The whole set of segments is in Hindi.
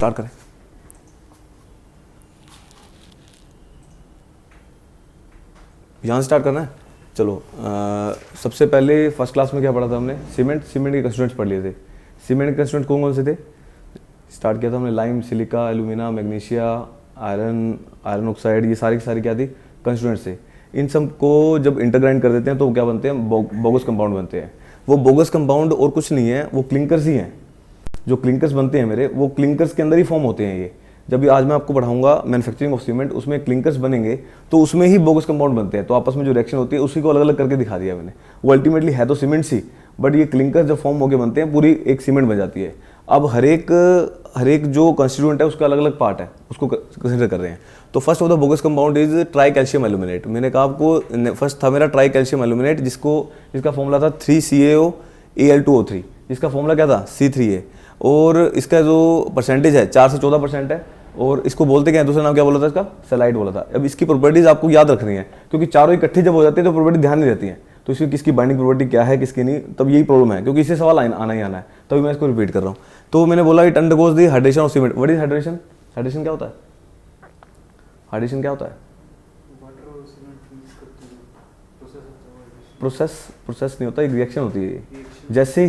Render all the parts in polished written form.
स्टार्ट करें। यहाँ से स्टार्ट करना है। चलो सबसे पहले फर्स्ट क्लास में क्या पढ़ा था हमने? सीमेंट के कंस्टिट्यूएंट्स पढ़ लिए थे। सीमेंट के कंस्टिट्यूएंट कौन कौन से थे? स्टार्ट किया था हमने lime, silica, alumina, magnesia, iron oxide, ये सारी की सारी क्या थी? कंस्टिट्यूएंट्स थे। इन सब को जब इंटरग्राइंड कर देते हैं तो वो क्या बनते हैं? बोगस कंपाउंड बनते हैं। वो बोगस कंपाउंड और कुछ नहीं है, वो क्लिंकर्स ही हैं। जो क्लिंकर्स बनते हैं मेरे, वो क्लिंकर्स के अंदर ही फॉर्म होते हैं। ये जब भी आज मैं आपको पढ़ाऊंगा मैन्युफैक्चरिंग ऑफ सीमेंट, उसमें क्लिंकर्स बनेंगे तो उसमें ही बोगस कंपाउंड बनते हैं। तो आपस में जो रिएक्शन होती है उसी को अलग अलग करके दिखा दिया मैंने। वो अल्टीमेटली है तो सीमेंट सी, बट ये क्लिंकर्स जब फॉर्म होकर बनते हैं पूरी एक सीमेंट बन जाती है। अब हर एक जो कंस्टिट्यूएंट है उसका अलग अलग पार्ट है, उसको कंसिडर कर रहे हैं। तो first of the bogus compound is try calcium aluminate. मैंने कहा आपको फर्स्ट था मेरा ट्राई कैल्शियम एल्यूमिनेट, जिसका फॉर्मूला था 3CaO Al2O3, जिसका फॉर्मूला क्या था? C3A। और इसका जो परसेंटेज है 4 से 14% है। और इसको बोलते क्या है? दूसरा नाम क्या बोला था इसका? सेलाइट बोला था। अब इसकी प्रॉपर्टीज आपको याद रखनी है, क्योंकि चारों इकट्ठी जब हो जाती है तो प्रॉपर्टी ध्यान नहीं रहती है। तो इसकी किसकी बाइंडिंग प्रॉपर्टी क्या है, किसकी नहीं, तब यही प्रॉब्लम है, क्योंकि इससे सवाल आना ही आना है। तभी मैं इसको रिपीट कर रहा हूँ। तो मैंने बोला it undergoes the hydration of cement. What is hydration? Hydration क्या होता है? हाइड्रेशन क्या होता है? प्रोसेस नहीं होता, एक रिएक्शन होती है। जैसे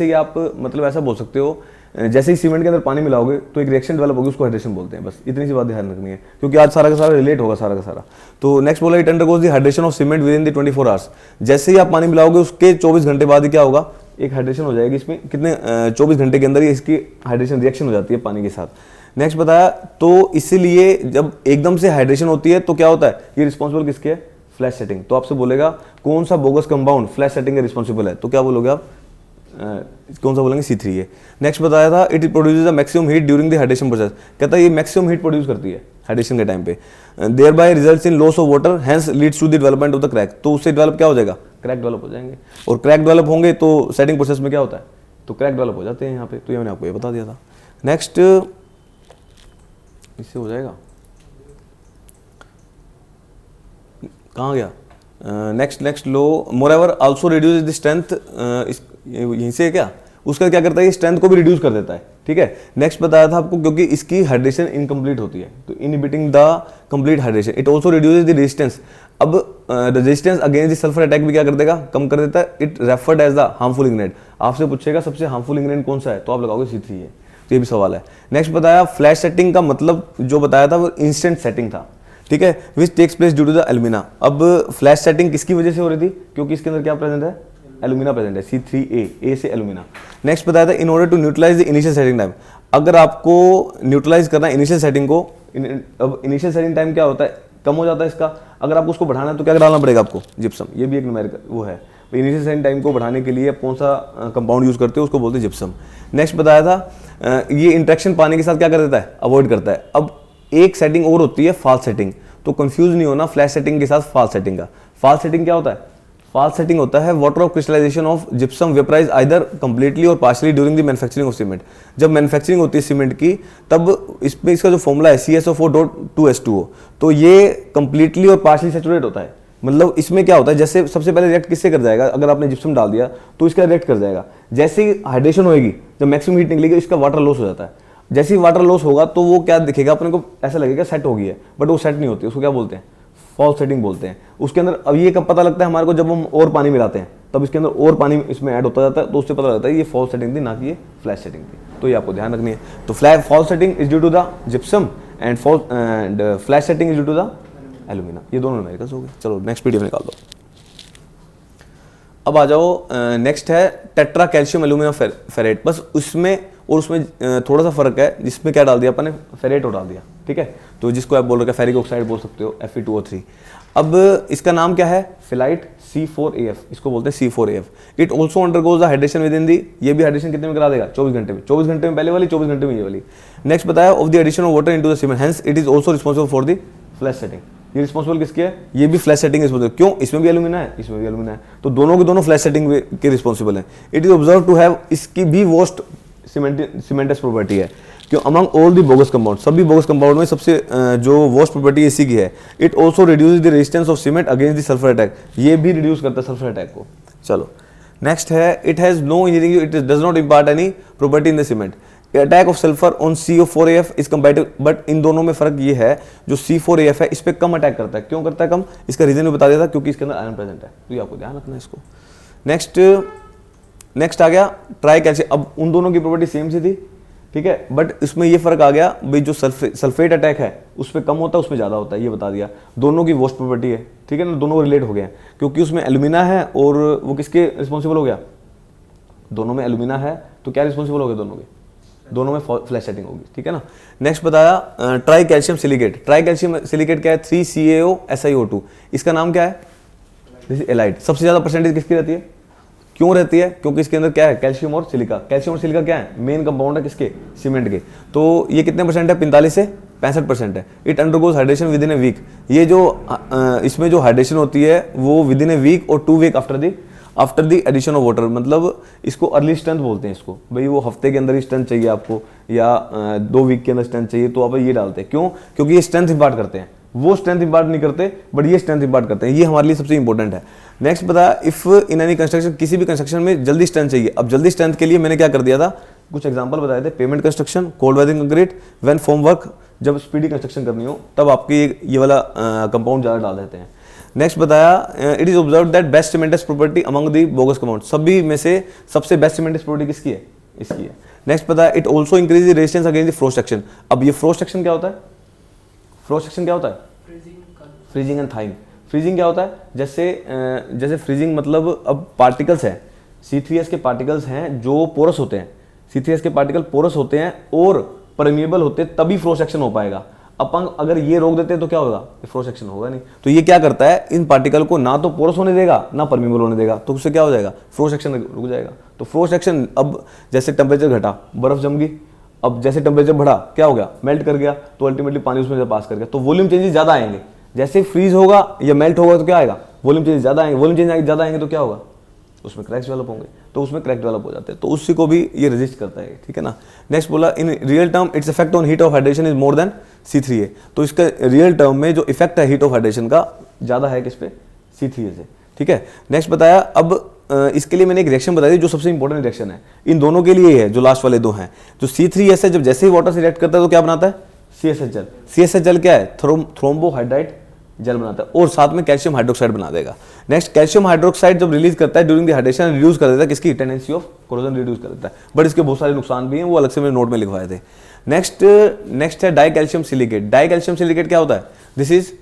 ही आप मतलब ऐसा बोल सकते हो, जैसे ही सीमेंट के अंदर पानी मिलाओगे तो एक रिएक्शन डेवलप होगी, उसको हाइड्रेशन बोलते हैं। बस इतनी सी बात ध्यान रखनी है, क्योंकि आज सारा का सारा रिलेट होगा सारा का सारा। तो नेक्स्ट बोला it undergoes the hydration of cement with in the 24 hours. जैसे ही आप पानी मिलाओगे उसके 24 घंटे बाद ही क्या होगा? एक हाइड्रेशन हो जाएगी। इसमें कितने 24 घंटे के अंदर ही इसकी हाइड्रेशन रिएक्शन हो जाती है पानी के साथ। नेक्स्ट बताया, तो इसीलिए जब एकदम से हाइड्रेशन होती है तो क्या होता है? ये रिस्पॉन्सिबल किसके है? Flash setting. तो आपसे बोलेगा कौन सा बोगस कंपाउंड फ्लैश सेटिंग का रिस्पॉन्सिबल है, तो क्या बोलोगे आप? कौन सा बोलेंगे? C3A। नेक्स्ट बताया था it produces the maximum heat during the hydration process. कहता है ये मैक्सिमम हीट प्रोड्यूस करती है हाइड्रेशन के टाइम पे। Thereby results in loss of water, hence leads to the development of the crack. तो उससे डेवलप क्या हो जाएगा? क्रैक डेवलप हो जाएंगे। और क्रैक डेवलप होंगे तो सेटिंग प्रोसेस में क्या होता है? तो क्रैक डेवलप हो जाते हैं यहाँ पे। तो ये मैंने आपको ये बता दिया था। नेक्स्ट इससे हो जाएगा, कहाँ गया? नेक्स्ट लो moreover also reduce the strength. यहीं से क्या उसका क्या करता है? ये स्ट्रेंथ को भी रिड्यूस कर देता है। ठीक है। नेक्स्ट बताया था आपको, क्योंकि इसकी हाइड्रेशन इनकम्प्लीट होती है, तो inhibiting the complete hydration. It also reduces the resistance. अब resistance against the sulphur attack भी क्या कर देगा? कम कर देता है। It referred as the harmful ingredient. आपसे पूछेगा सबसे हार्मफुल इंग्रेडिएंट कौन सा है, तो आप लगाओगे C3A। तो ये भी सवाल है। नेक्स्ट बताया फ्लैश सेटिंग का मतलब जो बताया था वो इंस्टेंट सेटिंग था। ठीक है, which takes place due to the alumina. अब फ्लैश सेटिंग किसकी वजह से हो रही थी? क्योंकि इसके अंदर क्या प्रेजेंट है? एल्यूमिना प्रेजेंट है। C3A, A से एल्यूमिना। नेक्स्ट बताया था in order to neutralize the initial setting time. अगर आपको न्यूट्रलाइज करना है इनिशियल सेटिंग को, अब इनिशियल सेटिंग टाइम क्या होता है? कम हो जाता है इसका। अगर आपको उसको बढ़ाना है तो क्या डालना पड़ेगा आपको? जिप्सम। ये भी एक न्यूमेरिकल वो है। इनिशियल सेटिंग टाइम को बढ़ाने के लिए कौन सा कंपाउंड यूज करते हो? उसको बोलते हैं जिप्सम। नेक्स्ट बताया था ये इंट्रैक्शन पानी के साथ क्या कर देता है? अवॉइड करता है। अब एक सेटिंग और होती है फॉल्स सेटिंग, तो कंफ्यूज नहीं होना फ्लैश सेटिंग के साथ फॉल्स सेटिंग का। फॉल्स सेटिंग क्या होता है? फॉल्स सेटिंग होता है water of crystallisation of gypsum vaporise either completely और partially during the manufacturing of cement. जब मैन्युफैक्चरिंग होती है सीमेंट की, तब इसमें इसका जो फॉर्मूला है CSO4.2H2O, तो ये कंप्लीटली और पार्शियली सैचुरेट होता है। मतलब इसमें क्या होता है? जैसे सबसे पहले रिएक्ट किससे कर जाएगा? अगर आपने जिप्सम डाल दिया तो इसका रिएक्ट कर जाएगा। जैसे ही हाइड्रेशन होगी, जब मैक्सिमम हीट निकलेगी, इसका वाटर लॉस हो जाता है। जैसे ही वाटर लॉस होगा तो वो क्या दिखेगा अपने को? ऐसा लगेगा सेट हो गई है, बट वो सेट नहीं होती। उसको क्या बोलते हैं? फॉल्स सेटिंग बोलते हैं। उसके अंदर अब ये कब पता लगता है हमारे को? जब हम और पानी मिलाते हैं, तब इसके अंदर और पानी इसमें ऐड होता जाता है, तो उससे पता लगता है ये फॉल्स सेटिंग थी, ना कि ये फ्लैश सेटिंग थी। तो ये आपको ध्यान रखनी है। तो false setting is due to the gypsum and flash setting is due to the alumina. ये दोनों न्यूमेरिकल्स हो गए। चलो नेक्स्ट PDF निकाल दो। अब आ जाओ, नेक्स्ट है टेट्रा कैल्शियम एल्यूमिना फेरेट। बस उसमें और उसमें थोड़ा सा फर्क है, जिसमें क्या डाल दिया अपन ने? फेरेट डाल दिया। ठीक है, तो जिसको आप बोल रहे हो फेरिक ऑक्साइड बोल सकते हो, Fe2O3। अब इसका नाम क्या है? फिलाइट C4AF, इसको बोलते हैं C4AF। It also undergoes the hydration within the. ये भी हाइड्रेशन कितने में करा देगा? 24 घंटे में। 24 घंटे में पहले वाली, 24 घंटे में ये वाली। नेक्स्ट बताया of the addition of water into the cement, hence it is also responsible for the flash setting. ये रिस्पॉन्सिबल किसकी है? ये भी फ्लैश सेटिंग रिस्पॉन्सिबल। क्यों? इसमें भी एल्यूमिना है, इसमें भी एल्यूमिना है, तो दोनों के दोनों फ्लैश सेटिंग के रिस्पॉन्सिबल है। It is observe to have, इसकी भी वोस्ट सीमेंटस प्रॉपर्टी है। क्यों? Among all the bogus compound, सभी बोगस कंपाउंड में सबसे जो वोस्ट प्रॉपर्टी इसी की है। It also reduce the resistance of cement against the sulphur attack. ये भी रिड्यूस करता है सल्फर अटैक को। चलो नेक्स्ट है it has no engineering, it does not impart any property in the cement. Attack of sulphur on CO4AF is comparative, but इन दोनों में फर्क ये है जो C4AF है इस पे कम अटैक करता है। क्यों करता है कम, इसका रीजन भी बता दिया था, क्योंकि इसके अंदर आयरन प्रेजेंट है, तो ये आपको ध्यान रखना है इसको। नेक्स्ट आ गया ट्राई कैल्शियम। अब उन दोनों की प्रॉपर्टी सेम सी थी, ठीक है, बट इसमें ये फर्क आ गया भाई जो सल्फेट अटैक है उस पर कम होता है, उसमें ज़्यादा होता है, ये बता दिया। दोनों की वोस्ट प्रॉपर्टी है, ठीक है ना, दोनों रिलेट हो गए हैं, क्योंकि उसमें एल्यूमिना है और वो किसके रिस्पॉन्सिबल हो गया, दोनों में एल्यूमिना है, तो क्या रिस्पॉन्सिबल हो गए दोनों के, दोनों में फ्लैश सेटिंग होगी, ठीक है ना। नेक्स्ट बताया try calcium silicate. Try calcium silicate क्या है, 3CaO इसका नाम क्या है, दिस इज एलाइड। सबसे ज़्यादा परसेंटेज किसकी रहती है, क्यों रहती है, क्योंकि इसके अंदर क्या है, कैल्शियम और सिलिका। कैल्शियम और सिलिका क्या है, मेन कंपाउंड है किसके, सीमेंट के। तो ये कितने परसेंट है, 45 से 65% है। It undergoes hydration within a week. ये जो इसमें जो हाइड्रेशन होती है वो विद इन ए वीक और 2 week after the addition of water, मतलब इसको अर्ली स्ट्रेंथ बोलते हैं इसको। भाई वो हफ्ते के अंदर ही स्ट्रेंथ चाहिए आपको या 2 वीक के अंदर स्ट्रेंथ चाहिए, तो आप ये डालते हैं। क्यों, क्योंकि ये स्ट्रेंथ इम्पार्ट करते हैं, वो स्ट्रेंथ इम्पार्ट नहीं करते, बट ये स्ट्रेंथ इम्पार्ट करते हैं, ये हमारे लिए सबसे इंपॉर्टेंट है। नेक्स्ट बता, इफ इन एनी कंस्ट्रक्शन, किसी भी कंस्ट्रक्शन में जल्दी स्ट्रेंथ चाहिए। अब जल्दी स्ट्रेंथ के लिए मैंने क्या कर दिया था, कुछ एग्जांपल बताए थे, payment construction, cold weathering concrete, when form work, जब स्पीडी कंस्ट्रक्शन करनी हो तब आपकी ये वाला कंपाउंड ज़्यादा डाल देते हैं। नेक्स्ट बताया, it is observe that best cementitious property among the bogus compound. सभी में से सबसे बेस्ट सीमेंटेस प्रॉपर्टी किसकी है, इसकी है। नेक्स्ट बताया, it also increase the resistance against the frost action. अब ये फ्रोस्ट एक्शन क्या होता है, फ्रोस्ट एक्शन क्या होता है, फ्रीजिंग एंड थाइंग। फ्रीजिंग क्या होता है, जैसे फ्रीजिंग मतलब अब पार्टिकल्स हैं, C3S के पार्टिकल्स हैं जो पोरस होते हैं, C3S के पार्टिकल पोरस होते हैं और परमिएबल होते हैं, तभी फ्रोस्ट एक्शन हो पाएगा। अपन अगर ये रोक देते हैं तो क्या होगा, फ्रोस्ट एक्शन होगा नहीं। तो ये क्या करता है, इन पार्टिकल को ना तो पोरस होने देगा ना परमिएबल होने देगा, तो उससे क्या हो जाएगा, फ्रोस्ट एक्शन रुक जाएगा। तो फ्रोस्ट एक्शन, अब जैसे टेम्परेचर घटा, बर्फ जम गई, अब जैसे टेम्परेचर बढ़ा क्या हो गया, मेल्ट कर गया, तो अल्टीमेटली पानी उसमें से पास कर गया, तो वॉल्यूम चेंजेस ज़्यादा आएंगे। जैसे फ्रीज होगा या मेल्ट होगा तो क्या आएगा, वॉल्यूम चेंज ज़्यादा आएंगे, वॉल्यूम चेंज ज़्यादा आएंगे तो क्या होगा, उसमें क्रैक्स डेवलप होंगे, तो उसमें क्रैक डेवलप हो जाते हैं, तो उसी को भी ये रेजिस्ट करता है, ठीक है ना। नेक्स्ट बोला, in real term its effect on heat of hydration is more than C3A। तो इसका रियल टर्म में जो इफेक्ट है हीट ऑफ हाइड्रेशन का ज़्यादा है किस पे, C3A से, ठीक है। नेक्स्ट बताया, अब इसके लिए मैंने एक रिएक्शन बताई जो सबसे इंपॉर्टेंट रिएक्शन है इन दोनों के लिए है, जो लास्ट वाले दो हैं। जो C3S है, जब जैसे ही वाटर से रिएक्ट करता है तो क्या बनाता है, CSH जल। CSH जल क्या है, थ्रोम्बोहाइड्राइड जल बनाता है और साथ में कैल्शियम हाइड्रोक्साइड बना देगा। नेक्स्ट, कैल्शियम हाइड्रोक्साइड जब रिलीज करता है ड्यूरिंग द हाइड्रेशन, रिड्यूस कर देता है किसकी, टेंडेंसी ऑफ कोरोजन रिड्यूस कर देता है, बट इसके बहुत सारे नुकसान भी हैं, वो अलग से मैंने नोट में लिखवाए थे। नेक्स्ट है die calcium silicate. Die calcium silicate क्या होता है, दिस इज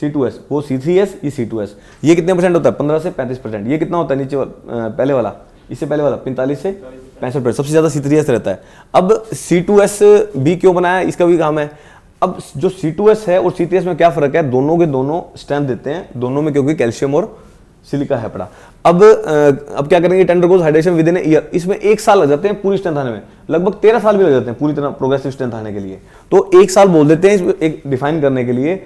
C2S, वो C3S, ये C2S। ये कितने परसेंट होता है, 15 से 35%। ये कितना होता है नीचे पहले वाला, इससे पहले वाला 45 से 65%, सबसे ज्यादा C3S रहता है। अब C2S भी क्यों बनाया, इसका भी काम है। अब जो C2S है और C3S में क्या फर्क है, दोनों के दोनों स्ट्रेंथ देते हैं, दोनों में क्योंकि कैल्शियम और सिलिका है पड़ा। अब क्या करेंगे, it undergoes hydration within a year. इसमें 1 साल लग जाते हैं पूरी स्ट्रेंथ आने में, लगभग 13 साल भी लग जाते हैं पूरी तरह प्रोग्रेसिव स्ट्रेंथ आने के लिए। तो 1 साल बोल देते हैं एक डिफाइन करने के लिए,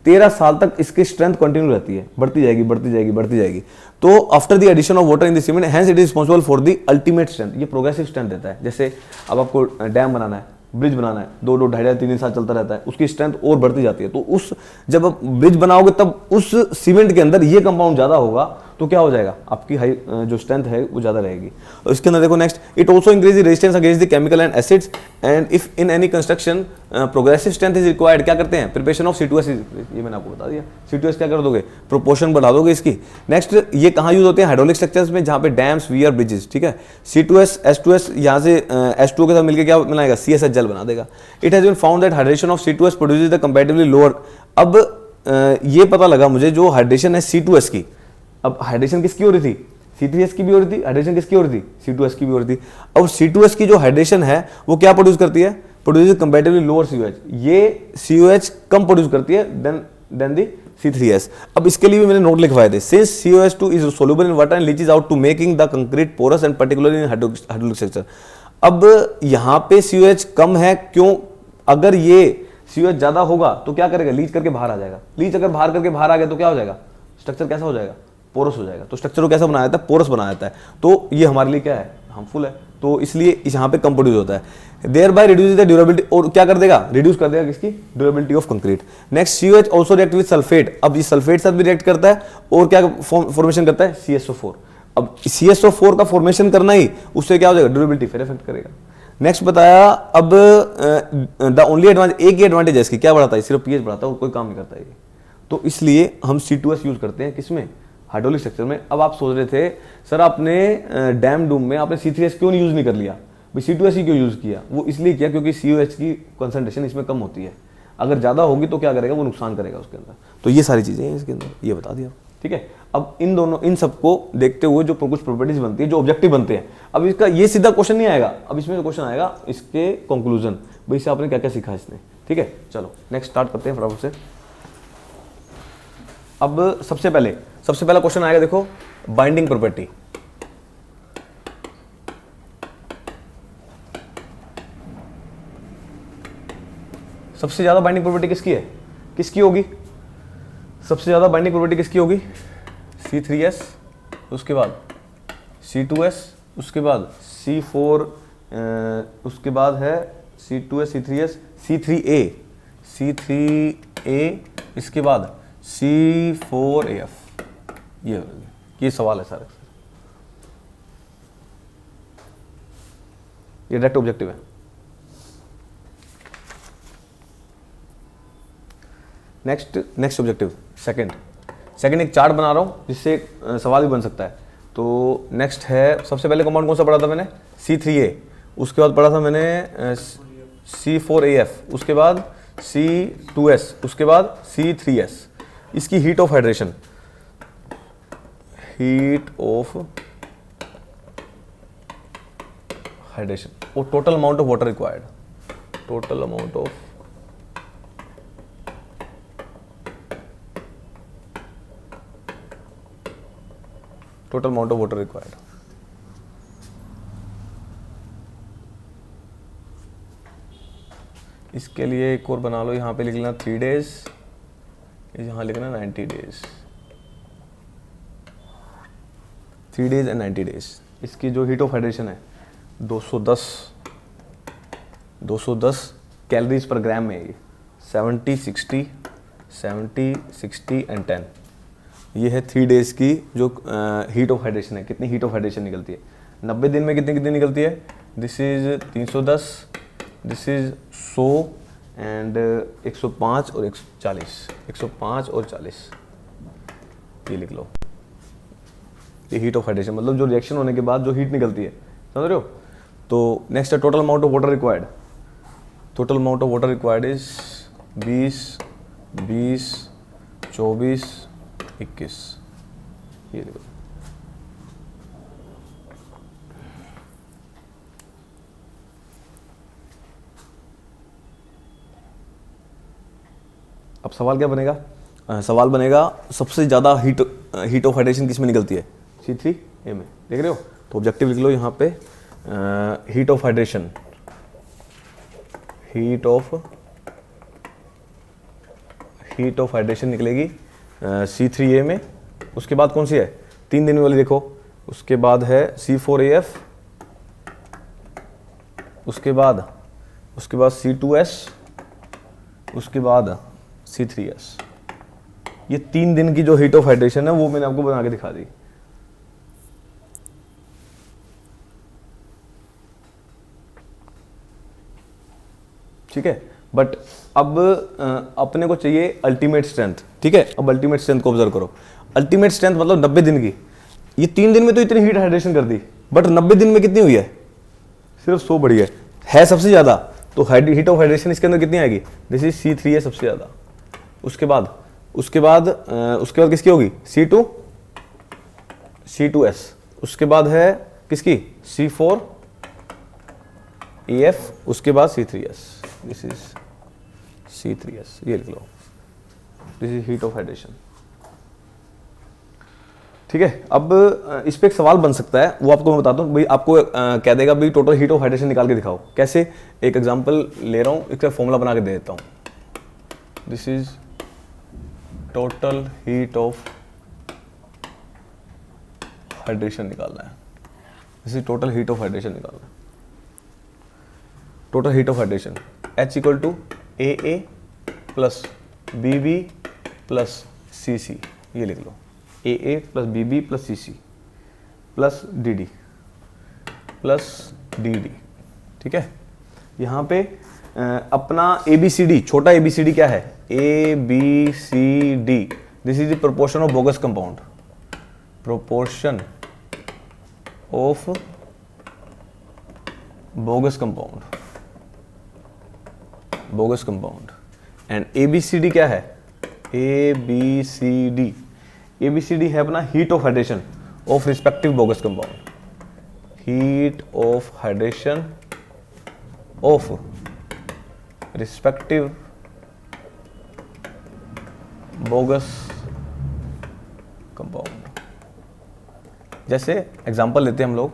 13 साल तक इसकी स्ट्रेंथ कंटिन्यू रहती है, बढ़ती जाएगी बढ़ती जाएगी बढ़ती जाएगी। तो after the addition of water in the cement, hence it is responsible for the ultimate strength. ये प्रोग्रेसिव स्ट्रेंथ देता है। जैसे अब आपको डैम बनाना है, ब्रिज बनाना है, 2-2, 2.5, 3 साल चलता रहता है, उसकी स्ट्रेंथ और बढ़ती जाती है। तो उस जब आप ब्रिज बनाओगे तब उस सीमेंट के अंदर ये कंपाउंड ज्यादा होगा, तो क्या हो जाएगा, आपकी हाई जो स्ट्रेंथ है वो ज्यादा रहेगी। और इसके अंदर देखो next, it also increase the resistance against the chemical and acids and if in any construction progressive strength is required. क्या करते हैं, प्रिपरेशन ऑफ C2S, ये मैंने आपको बता दिया। C2S क्या कर दोगे, प्रोपोर्शन बढ़ा दोगे इसकी। नेक्स्ट, ये कहाँ यूज होते हैं, हाइड्रोलिक स्ट्रक्चर्स में, जहाँ पे डैम्स, वियर, ब्रिजेस, ठीक है। C2S H2S, यहाँ से H2O के साथ मिलकर क्या बनाएगा, CSH जल बना देगा। It has been found that hydration of C2S produces the comparatively lower. अब ये पता लगा मुझे, जो हाइड्रेशन है C2S की, अब हाइड्रेशन किसकी हो रही थी, C3S की भी हो रही थी, हाइड्रेशन किसकी हो रही थी, C2S की भी हो रही थी। अब C2S की जो हाइड्रेशन है वो क्या प्रोड्यूस करती है, प्रोड्यूस कंपैरेटिवली लोअर COH। ये COH कम प्रोड्यूस करती है देन दी C3S। अब इसके लिए भी मैंने नोट लिखवाए थे, since COH2 is soluble in water and leaches out to making the concrete porous and particularly in hydraulic structure. अब यहाँ पे COH कम है, क्यों, अगर ये COH ज्यादा होगा तो क्या करेगा, लीच करके बाहर आ जाएगा। लीच अगर बाहर करके बाहर आ गया तो क्या हो जाएगा, स्ट्रक्चर कैसा हो जाएगा, पोरस हो जाएगा। तो स्ट्रक्चर को कैसा बनाया जाता है, पोरस बनाया जाता है। तो ये हमारे लिए क्या है, हार्मफुल है, तो इसलिए इस यहाँ पे कम प्रोड्यूस होता है। Thereby reduce the durability, और क्या कर देगा, रिड्यूस कर देगा किसकी, durability of concrete. Next, COH also react with sulphate. अब ये सल्फेट साथ भी रिएक्ट करता है और क्या फॉर्मेशन करता है, CSO4। अब CSO4 का फॉर्मेशन करना ही उससे क्या हो जाएगा, ड्यूरेबिलिटी फिर इफेक्ट करेगा। नेक्स्ट बताया, अब द ओनली एडवांटेज, एक ही एडवांटेज है इसकी, क्या बढ़ाता है, सिर्फ पीएच बढ़ाता है और कोई काम नहीं करता है ये। तो इसलिए हम C2S यूज करते हैं, किसमें, हाइड्रोलिक स्ट्रक्चर में। अब आप सोच रहे थे सर आपने डैम डूम में आपने C3S क्यों यूज नहीं कर लिया, भाई C2S ही क्यों यूज किया, वो इसलिए किया क्योंकि COH की कंसंट्रेशन इसमें कम होती है, अगर ज्यादा होगी तो क्या करेगा, वो नुकसान करेगा उसके अंदर। तो ये सारी चीजें हैं इसके अंदर, ये बता दिया, ठीक है। अब इन दोनों, इन सबको देखते हुए जो कुछ प्रॉपर्टीज बनती है, जो ऑब्जेक्टिव बनते हैं, अब इसका ये सीधा क्वेश्चन नहीं आएगा, अब इसमें क्वेश्चन आएगा इसके कंक्लूजन, भाई इससे आपने क्या क्या सीखा इसने, ठीक है। चलो नेक्स्ट स्टार्ट करते हैं फटाफट से। अब सबसे पहला क्वेश्चन आएगा, देखो बाइंडिंग प्रॉपर्टी। सबसे ज्यादा बाइंडिंग प्रॉपर्टी किसकी है, किसकी होगी, सबसे ज्यादा बाइंडिंग प्रॉपर्टी किसकी होगी, C3S, उसके बाद C2S, उसके बाद C4, उसके बाद है C2S, C3S, C3A, इसके बाद C4AF। ये सवाल है सारा, ये डायरेक्ट ऑब्जेक्टिव है। नेक्स्ट ऑब्जेक्टिव, सेकंड एक चार्ट बना रहा हूं जिससे एक सवाल भी बन सकता है। तो नेक्स्ट है, सबसे पहले कंपाउंड कौन सा पढ़ा था मैंने, C3A, उसके बाद पढ़ा था मैंने C4AF, उसके बाद C2S, उसके बाद C3S। इसकी हीट ऑफ हाइड्रेशन, और total amount of water required, total amount of water required. इसके लिए एक और बना लो, यहां पे लिख लेना 3 days, यहां लिखना 90 days, 3 days एंड 90 days। इसकी जो हीट ऑफ हाइड्रेशन है 210 कैलोरीज पर ग्राम में है, 70, 60 एंड 10। ये है 3 days की जो हीट ऑफ हाइड्रेशन है, कितनी हीट ऑफ हाइड्रेशन निकलती है, 90 दिन में कितनी निकलती है, this is 310, this is 100 and 105 और 140, 105 और 40, ये लिख लो। ये हीट ऑफ हाइड्रेशन मतलब जो रिएक्शन होने के बाद जो हीट निकलती है, समझ रहे हो। तो नेक्स्ट है total amount of water required, total amount of water required is 20, 24, 21, ये लिखो। अब सवाल क्या बनेगा, सवाल बनेगा सबसे ज्यादा हीट ऑफ हाइड्रेशन किस में निकलती है, C3A में, देख रहे हो। तो ऑब्जेक्टिव लिख लो यहाँ पे, heat of hydration, heat of hydration निकलेगी C3A में। उसके बाद कौन सी है, 3 दिन वाली देखो, उसके बाद है C4AF, उसके बाद C2S, उसके बाद C3S। ये 3 दिन की जो हीट ऑफ हाइड्रेशन है वो मैंने आपको बना के दिखा दी। ठीक है, बट अब अपने को चाहिए अल्टीमेट स्ट्रेंथ, ठीक है। अब अल्टीमेट स्ट्रेंथ को ऑब्जर्व करो, अल्टीमेट स्ट्रेंथ मतलब 90 दिन की। ये 3 दिन में तो इतनी हीट हाइड्रेशन कर दी, बट 90 दिन में कितनी हुई है, सिर्फ 100 बढ़ी है सबसे ज्यादा। तो हीट ऑफ हाइड्रेशन इसके अंदर कितनी आएगी, दिस इज C3 है सबसे ज्यादा। उसके बाद किसकी होगी, C2S। उसके बाद है किसकी, C4AF, उसके बाद C3S, दिस इज C3S, ये लिख लो, this is heat of hydration. ठीक है, अब इस पे एक सवाल बन सकता है, वो आपको मैं बताता हूँ। भाई आपको कह देगा भाई टोटल हीट ऑफ हाइड्रेशन निकाल के दिखाओ, कैसे, एक एग्जांपल ले रहा हूँ, इसका फॉर्मूला बना के दे देता हूँ। This is total heat of hydration निकालना है, this is total heat of hydration निकालना है। Total heat of hydration H equal to AA plus BB plus CC, ये लिख लो, AA plus BB plus CC plus DD plus DD, ठीक है। यहाँ पे अपना ABCD, छोटा ABCD क्या है, ABCD, this is the proportion of bogus compound, proportion of bogus compound, bogus compound. And ABCD क्या है, ABCD, ABCD है अपना heat of hydration of respective bogus compound, heat of hydration of respective bogus compound. जैसे एग्जांपल लेते हैं हम लोग,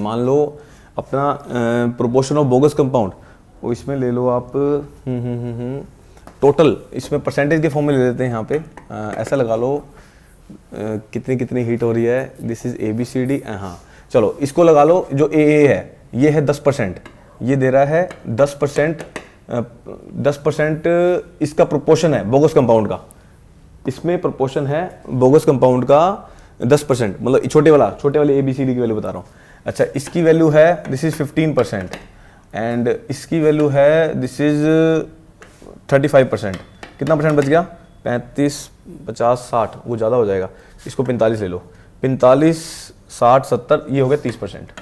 मान लो अपना प्रोपोर्शन ऑफ बोगस कंपाउंड, वो इसमें ले लो आप टोटल, इसमें परसेंटेज के फॉर्म में ले लेते हैं यहाँ पे, ऐसा लगा लो कितनी कितनी हीट हो रही है, दिस इज ABCD, हाँ चलो इसको लगा लो, जो AA है ये है 10%, ये दे रहा है 10%, 10% इसका प्रोपोर्शन है बोगस कंपाउंड का, इसमें प्रोपोर्शन है बोगस कंपाउंड का 10%, मतलब छोटे वाले ABCD की वैल्यू बता रहा हूँ। अच्छा, इसकी वैल्यू है दिस इज 15% एंड इसकी वैल्यू है दिस इज 35%। कितना परसेंट बच गया, 35, 50, 60, वो ज़्यादा हो जाएगा, इसको 45 ले लो, 45, 60, 70, ये हो गया 30%।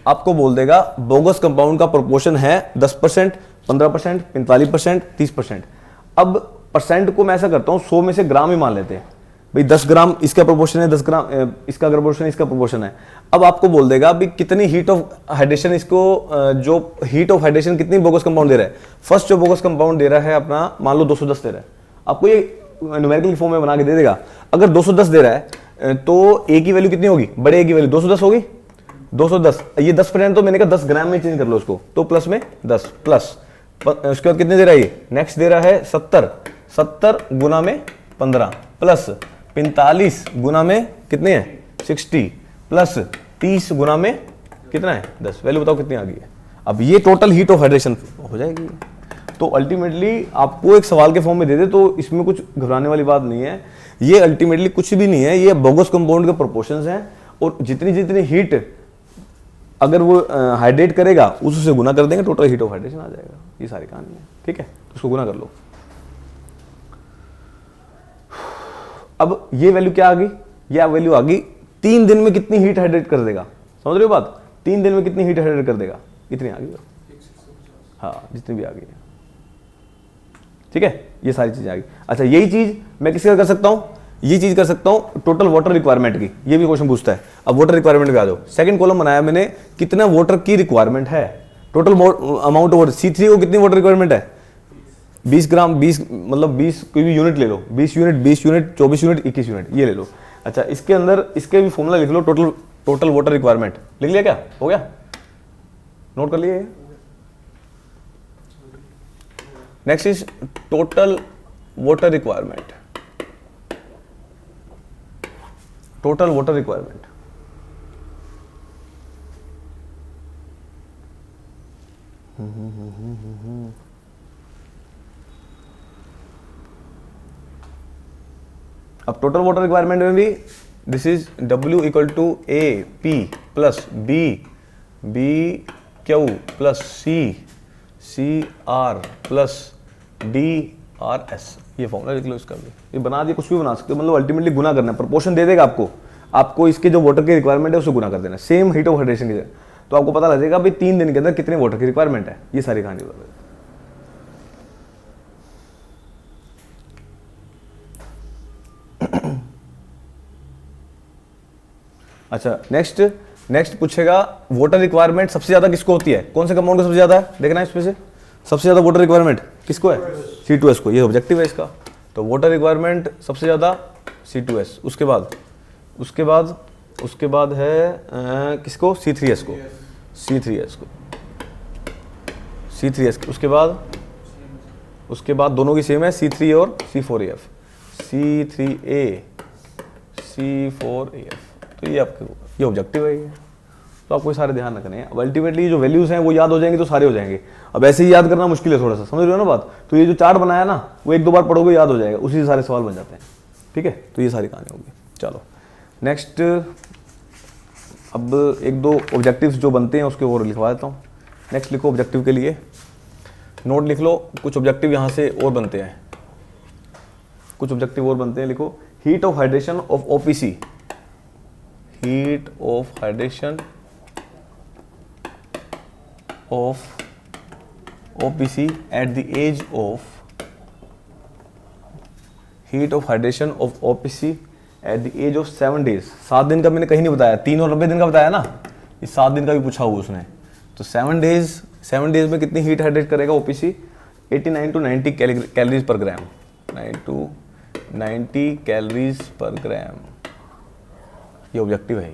आपको बोल देगा बोगस कंपाउंड का प्रोपोर्शन है 10%, 15%, 45%, 30%। अब परसेंट को मैं ऐसा करता हूँ, 100 में से ग्राम ही मान लेते हैं भाई, 10 ग्राम इसका प्रोपोर्शन है, 10 ग्राम इसका प्रोपोर्शन, इसका प्रोपोर्शन है। अब आपको बोल देगा भाई कितनी हीट ऑफ हाइड्रेशन, इसको जो हीट ऑफ हाइड्रेशन कितनी बोगस कंपाउंड दे रहा है। फर्स्ट जो बोगस कंपाउंड दे रहा है अपना, मान लो 210 दे रहा है, आपको ये न्यूमेरिकल फॉर्म में बना के दे देगा। अगर 210 दे रहा है तो A की वैल्यू कितनी होगी, बड़े A की वैल्यू 210 होगी, 210, ये 10%, तो मैंने कहा 10 ग्राम में चेंज कर लो उसको, तो प्लस में 10 प्लस, उसके बाद कितने दे रहा है ये, नेक्स्ट दे रहा है 70 गुना में 15 प्लस 45 गुना में कितने हैं 60 प्लस 30 गुना में कितना है 10। वैल्यू बताओ कितनी आ गई है। अब ये टोटल हीट ऑफ हाइड्रेशन हो जाएगी। तो अल्टीमेटली आपको एक सवाल के फॉर्म में दे दे तो इसमें कुछ घबराने वाली बात नहीं है, ये अल्टीमेटली कुछ भी नहीं है, ये बोगस कंपाउंड के प्रोपोर्शंस हैं और जितनी जितनी हीट अगर वो हाइड्रेट करेगा उससे गुना कर देंगे, टोटल हीट ऑफ हाइड्रेशन आ जाएगा। ये सारी कहानी है, ठीक है, उसको गुना कर लो। अब ये वैल्यू क्या आ गई, ये वैल्यू आ गई 3 दिन में कितनी हीट हाइड्रेट कर देगा, समझ रहे हो बात, 3 दिन में कितनी हीट हाइड्रेट कर देगा, इतनी आ गई, हाँ जितनी भी आ गई है, ठीक है, ये सारी चीजें आ गई। अच्छा, यही चीज मैं किसका कर सकता हूं, ये चीज कर सकता हूं टोटल वाटर रिक्वायरमेंट की, ये भी क्वेश्चन पूछता है। अब वाटर रिक्वायरमेंट पे आ जाओ, सेकंड कॉलम बनाया मैंने, कितना वाटर की रिक्वायरमेंट है, total amount of water, C3 को कितनी वाटर रिक्वायरमेंट है 20 ग्राम, 20 मतलब 20 कोई भी यूनिट ले लो, 20 यूनिट, 20 यूनिट, 24 यूनिट, 21 यूनिट, ये ले लो। अच्छा, इसके अंदर इसके भी फॉर्मूला लिख लो, टोटल वाटर रिक्वायरमेंट लिख लिया, क्या हो गया, नोट कर लिए। Next is total water requirement, total water requirement, अब टोटल वाटर रिक्वायरमेंट में भी this is W equal to AP plus B Q plus CR plus DRS, ये फॉर्मूला लिख लो इसका भी, ये बना दिए, कुछ भी बना सकते हो, मतलब अल्टीमेटली गुना करना है, प्रोपोर्शन दे देगा आपको इसके जो वाटर की रिक्वायरमेंट है उससे गुना कर देना, सेम हीट ऑफ हाइड्रेशन की, तो आपको पता लग जाएगा भाई 3 दिन के अंदर कितने वाटर की रिक्वायरमेंट है। ये सारी कहानी बता। अच्छा, नेक्स्ट पूछेगा वाटर रिक्वायरमेंट सबसे ज्यादा किसको होती है, कौन से कंपाउंड को सबसे ज्यादा है, देखना है इसमें से सबसे ज्यादा वाटर रिक्वायरमेंट किसको है, C2H को, ये ऑब्जेक्टिव है इसका। तो वाटर रिक्वायरमेंट सबसे ज्यादा C2H, उसके बाद है किसको, C3H को, उसके बाद दोनों की सेम है C3 और C4AF, C3A C4AF, तो ये आपके ये ऑब्जेक्टिव है ये, तो आपको सारे ध्यान रखने हैं। अब अल्टीमेटली जो वैल्यूज हैं वो याद हो जाएंगे तो सारे हो जाएंगे। अब ऐसे ही याद करना मुश्किल है थोड़ा सा, समझ रहे हो ना बात, तो ये जो चार्ट बनाया ना वो 1-2 बार पढ़ोगे याद हो जाएगा, उसी से सारे सवाल बन जाते हैं, ठीक है। तो ये सारी कहानी होगी। चलो नेक्स्ट, अब एक दो ऑब्जेक्टिव्स जो बनते हैं उसके और लिखवा देता हूँ। नेक्स्ट लिखो ऑब्जेक्टिव के लिए, नोट लिख लो, कुछ ऑब्जेक्टिव यहाँ से और बनते हैं, कुछ ऑब्जेक्टिव और बनते हैं। लिखो heat of hydration of OPC, heat of hydration of OPC at the age of, heat of hydration of OPC at the age of 7 days। 7 दिन का मैंने कहीं नहीं बताया, 3 और 90 दिन का बताया ना, इस 7 दिन का भी पूछा हुआ उसने। तो 7 days में कितनी हीट हाइड्रेट करेगा ओपीसी? 89 to 90 कैलोरीज पर ग्राम, 9 to 90 कैलोरीज पर ग्राम, ये ऑब्जेक्टिव है।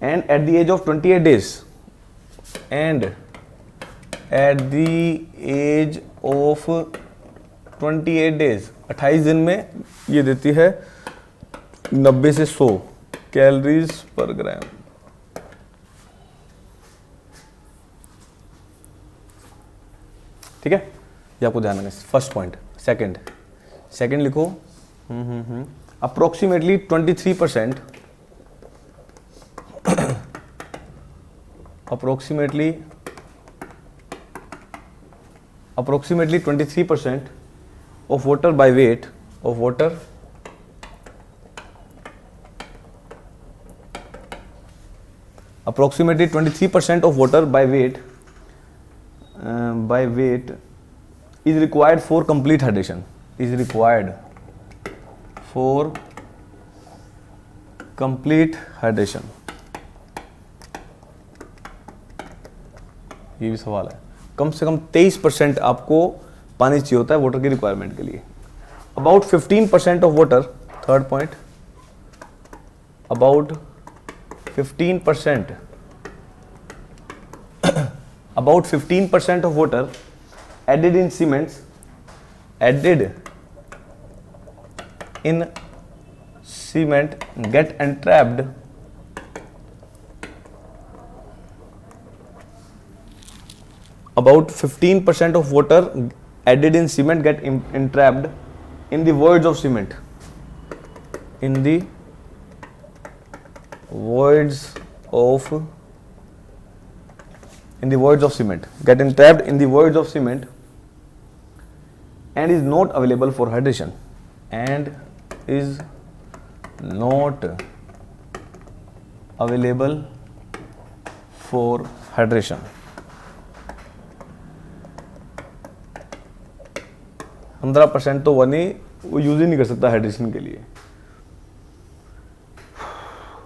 And at the age of 28 days, and at the age of 28 days, 28 दिन में ये देती है 90 से 100 कैलोरीज पर ग्राम। ठीक है, ये आपको ध्यान रखना, फर्स्ट पॉइंट। सेकंड लिखो approximately 23%, approximately 23% of water by weight of water approximately 23% of water by weight is required for complete hydration, is required for complete hydration। ये भी सवाल है। कम से कम 23% आपको पानी चाहिए होता है वाटर की रिक्वायरमेंट के लिए। About 15% of water, third point, about 15% of water added in cements, get entrapped about 15% of water added in cement get entrapped in the voids of cement, in the voids of cement, get entrapped in the voids of cement and is not available for hydration, and is not available for hydration। पंद्रह % तो वो यूज ही नहीं कर सकता हाइड्रेशन के लिए।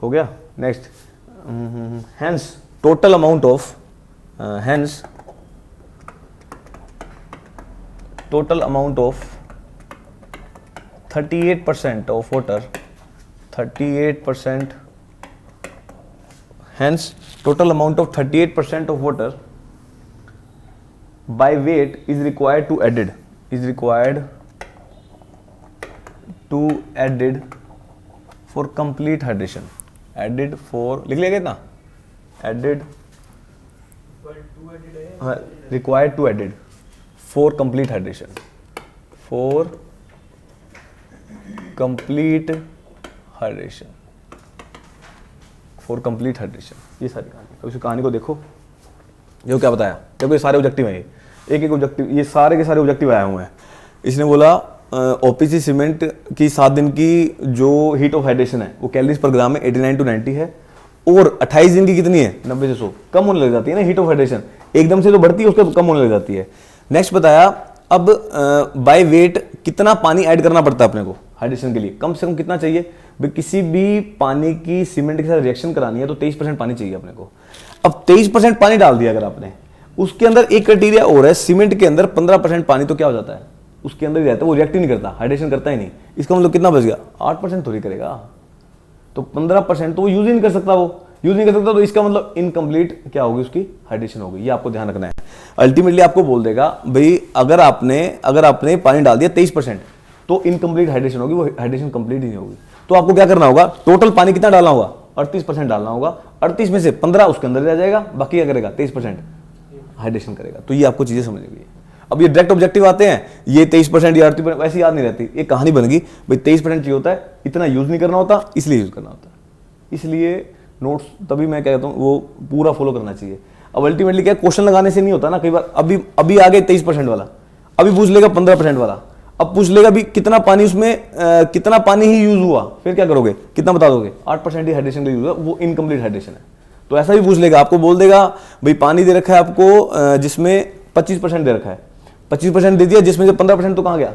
हो गया। Next, hence total amount of 38% of water, 38%, hence total amount of 38% of water by weight is required to added, for complete hydration, added for, लिख लिया कितना? added, required to added for complete hydration, for complete hydration, for complete hydration। ये सारी कहानी, तो इस कहानी को देखो, ये क्या बताया, देखो ये सारे ऑब्जेक्टिव हैं, एक ऑब्जेक्टिव, ये सारे के सारे ऑब्जेक्टिव आए हुए हैं। इसने बोला ओपीसी सीमेंट की 7 दिन की जो हीट ऑफ हाइड्रेशन है वो कैलोरीज पर ग्राम में 89 to 90 है, और 28 दिन की कितनी है? 90 से 100। कम होने लग जाती है ना हीट ऑफ हाइड्रेशन, एकदम से तो बढ़ती है, उसका कम होने लग जाती है। नेक्स्ट बताया, अब बाय वेट कितना पानी ऐड करना पड़ता है अपने को हाइड्रेशन के लिए, कम से कम कितना चाहिए भाई? किसी भी पानी की सीमेंट के साथ रिएक्शन करानी है तो 23% पानी चाहिए अपने को। अब 23% पानी डाल दिया अगर आपने, उसके अंदर एक क्राइटेरिया और है, सीमेंट के अंदर 15% पानी तो क्या हो जाता है, उसके अंदर ही रहता है, वो रिएक्ट ही नहीं करता, हाइड्रेशन करता ही नहीं। इसका मतलब कितना बच गया? 8% थोड़ी करेगा, तो 15% तो वो यूज ही नहीं कर सकता, वो यूज नहीं कर सकता, तो इसका मतलब इनकम्प्लीट क्या होगी, उसकी हाइड्रेशन होगी। ये आपको ध्यान रखना है। अल्टीमेटली आपको बोल देगा भाई अगर आपने पानी डाल दिया 23% तो इनकम्प्लीट हाइड्रेशन होगी, वो हाइड्रेशन कंप्लीट ही नहीं होगी। तो आपको क्या करना होगा, टोटल पानी कितना डालना होगा? 38% डालना होगा, 38 में से 15 उसके अंदर रह जाएगा, बाकी क्या करेगा? 23% हाइड्रेशन करेगा। तो ये आपको चीजें समझनी है। अब ये डायरेक्ट ऑब्जेक्टिव आते हैं, ये 23% या 38% वैसे याद नहीं रहती, एक कहानी बन गई भाई 23% चाहिए होता है, इतना यूज नहीं करना होता, इसलिए यूज करना होता है। इसलिए नोट्स तभी मैं कहता हूँ वो पूरा फॉलो करना चाहिए। अब अल्टीमेटली क्या क्वेश्चन लगाने से नहीं होता ना, कई बार अभी अभी आ गए 23% वाला, अभी पूछ लेगा 15% वाला, अब पूछ लेगा भी कितना पानी उसमें कितना पानी ही यूज हुआ, फिर क्या करोगे, कितना बता दोगे, 8% ही हाइड्रेशन का यूज हुआ, वो इनकम्प्लीट हाइड्रेशन है। तो ऐसा भी पूछ लेगा, आपको बोल देगा भाई पानी दे रखा है आपको जिसमें 25% दे रखा है, 25% दे दिया, जिसमें से 15% तो कहाँ गया,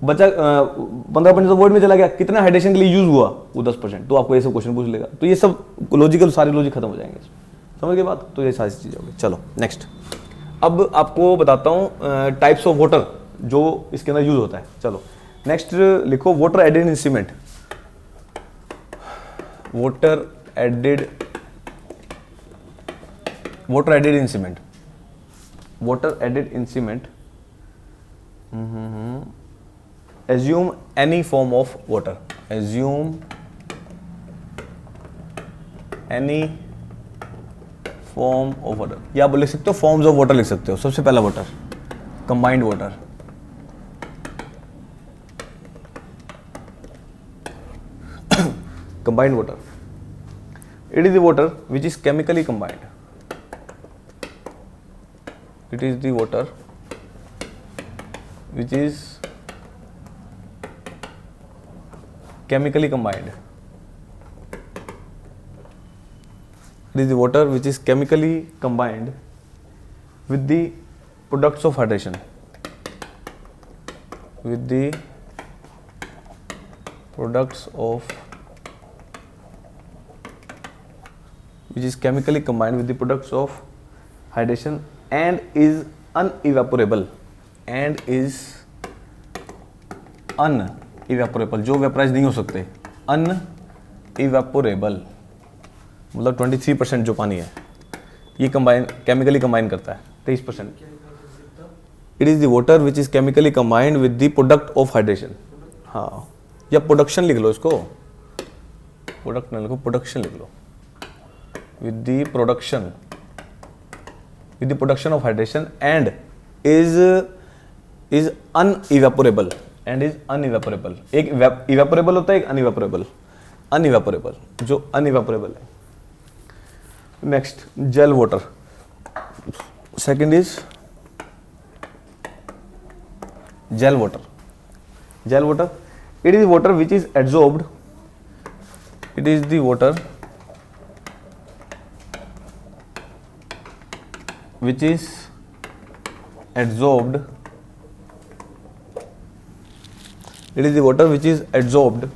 बचा 15% तो वोट में चला गया, कितना हाइड्रेशन के लिए यूज हुआ, वो 10%। तो आपको ये सब क्वेश्चन पूछ लेगा। तो ये सब लॉजिकल, सारे लॉजिक खत्म हो जाएंगे, समझ के बाद। तो ये सारी चीजें होगी। चलो नेक्स्ट, अब आपको बताता हूँ टाइप्स ऑफ वाटर जो इसके अंदर यूज होता है। चलो नेक्स्ट लिखो, water added in cement. Water added in cement, water added in cement, assume any form of water, assume any form of water, या आप लिख सकते हो फॉर्म्स ऑफ वाटर लिख सकते हो। सबसे पहला water, combined water, combined water, it is the water which is chemically combined, it is the water which is chemically combined, it is the water which is chemically combined with the products of hydration, with the products of, which is chemically combined with the products of hydration and is unevaporable, and is unevaporable, जो वेपराइज नहीं हो सकते, unevaporable मतलब 23% जो पानी है ये कंबाइन, केमिकली कंबाइन करता है 23%। It is the water which is chemically combined with the product of hydration. हाँ, या प्रोडक्शन लिख लो इसको, प्रोडक्ट ना लिखो, प्रोडक्शन लिख लो, with the production of hydration and is unevaporable, and is unevaporable। एक evaporable होता है, एक unevaporable, जो unevaporable है। Next gel water, second is gel water, it is water which is adsorbed, it is the water which is adsorbed, it is the water which is adsorbed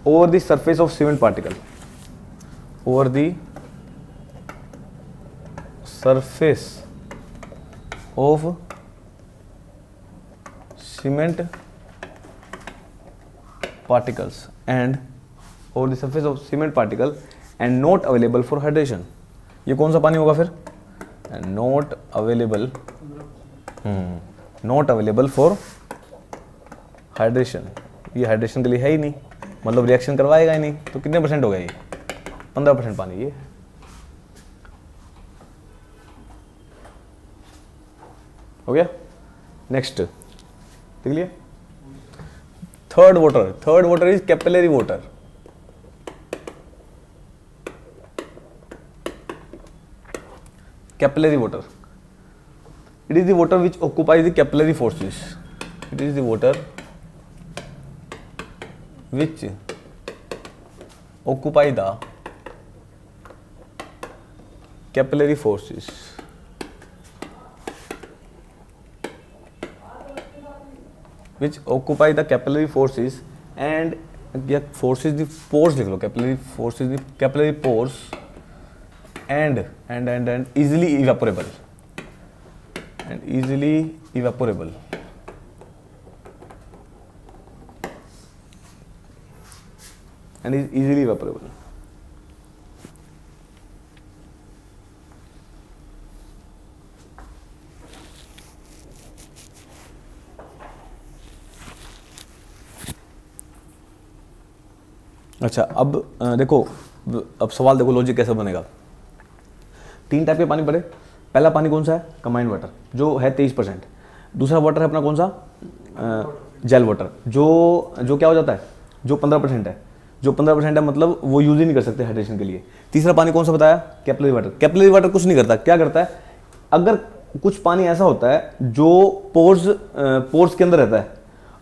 over the surface of cement particle, over the surface of cement particles and over the surface of cement particle and not available for hydration। ये कौन सा पानी होगा फिर, नॉट अवेलेबल फॉर हाइड्रेशन। ये हाइड्रेशन के लिए है ही नहीं, मतलब रिएक्शन करवाएगा ही नहीं। तो कितने परसेंट हो गया ये, 15% पानी ये हो गया। नेक्स्ट देख लिया, third water is capillary water. Capillary water, it is the water which occupies the capillary forces, it is the water which occupy the capillary forces, which occupy the capillary forces and या forces the pores लिख लो, capillary forces the capillary pores and easily evaporable, and easily evaporable, and is easily evaporable। अच्छा, अब देखो, अब सवाल देखो लॉजिक कैसे बनेगा। 3 टाइप के पानी पड़े। पहला पानी कौन सा है, कंबाइंड वाटर जो है 23%। दूसरा वाटर है अपना कौन सा, जेल वाटर जो क्या हो जाता है, जो 15% है। जो 15% है मतलब वो यूज ही नहीं कर सकते हाइड्रेशन के लिए। तीसरा पानी कौन सा बताया? Capillary water. कैपिलरी वाटर कुछ नहीं करता, क्या करता है, अगर कुछ पानी ऐसा होता है जो पोर्स के अंदर रहता है,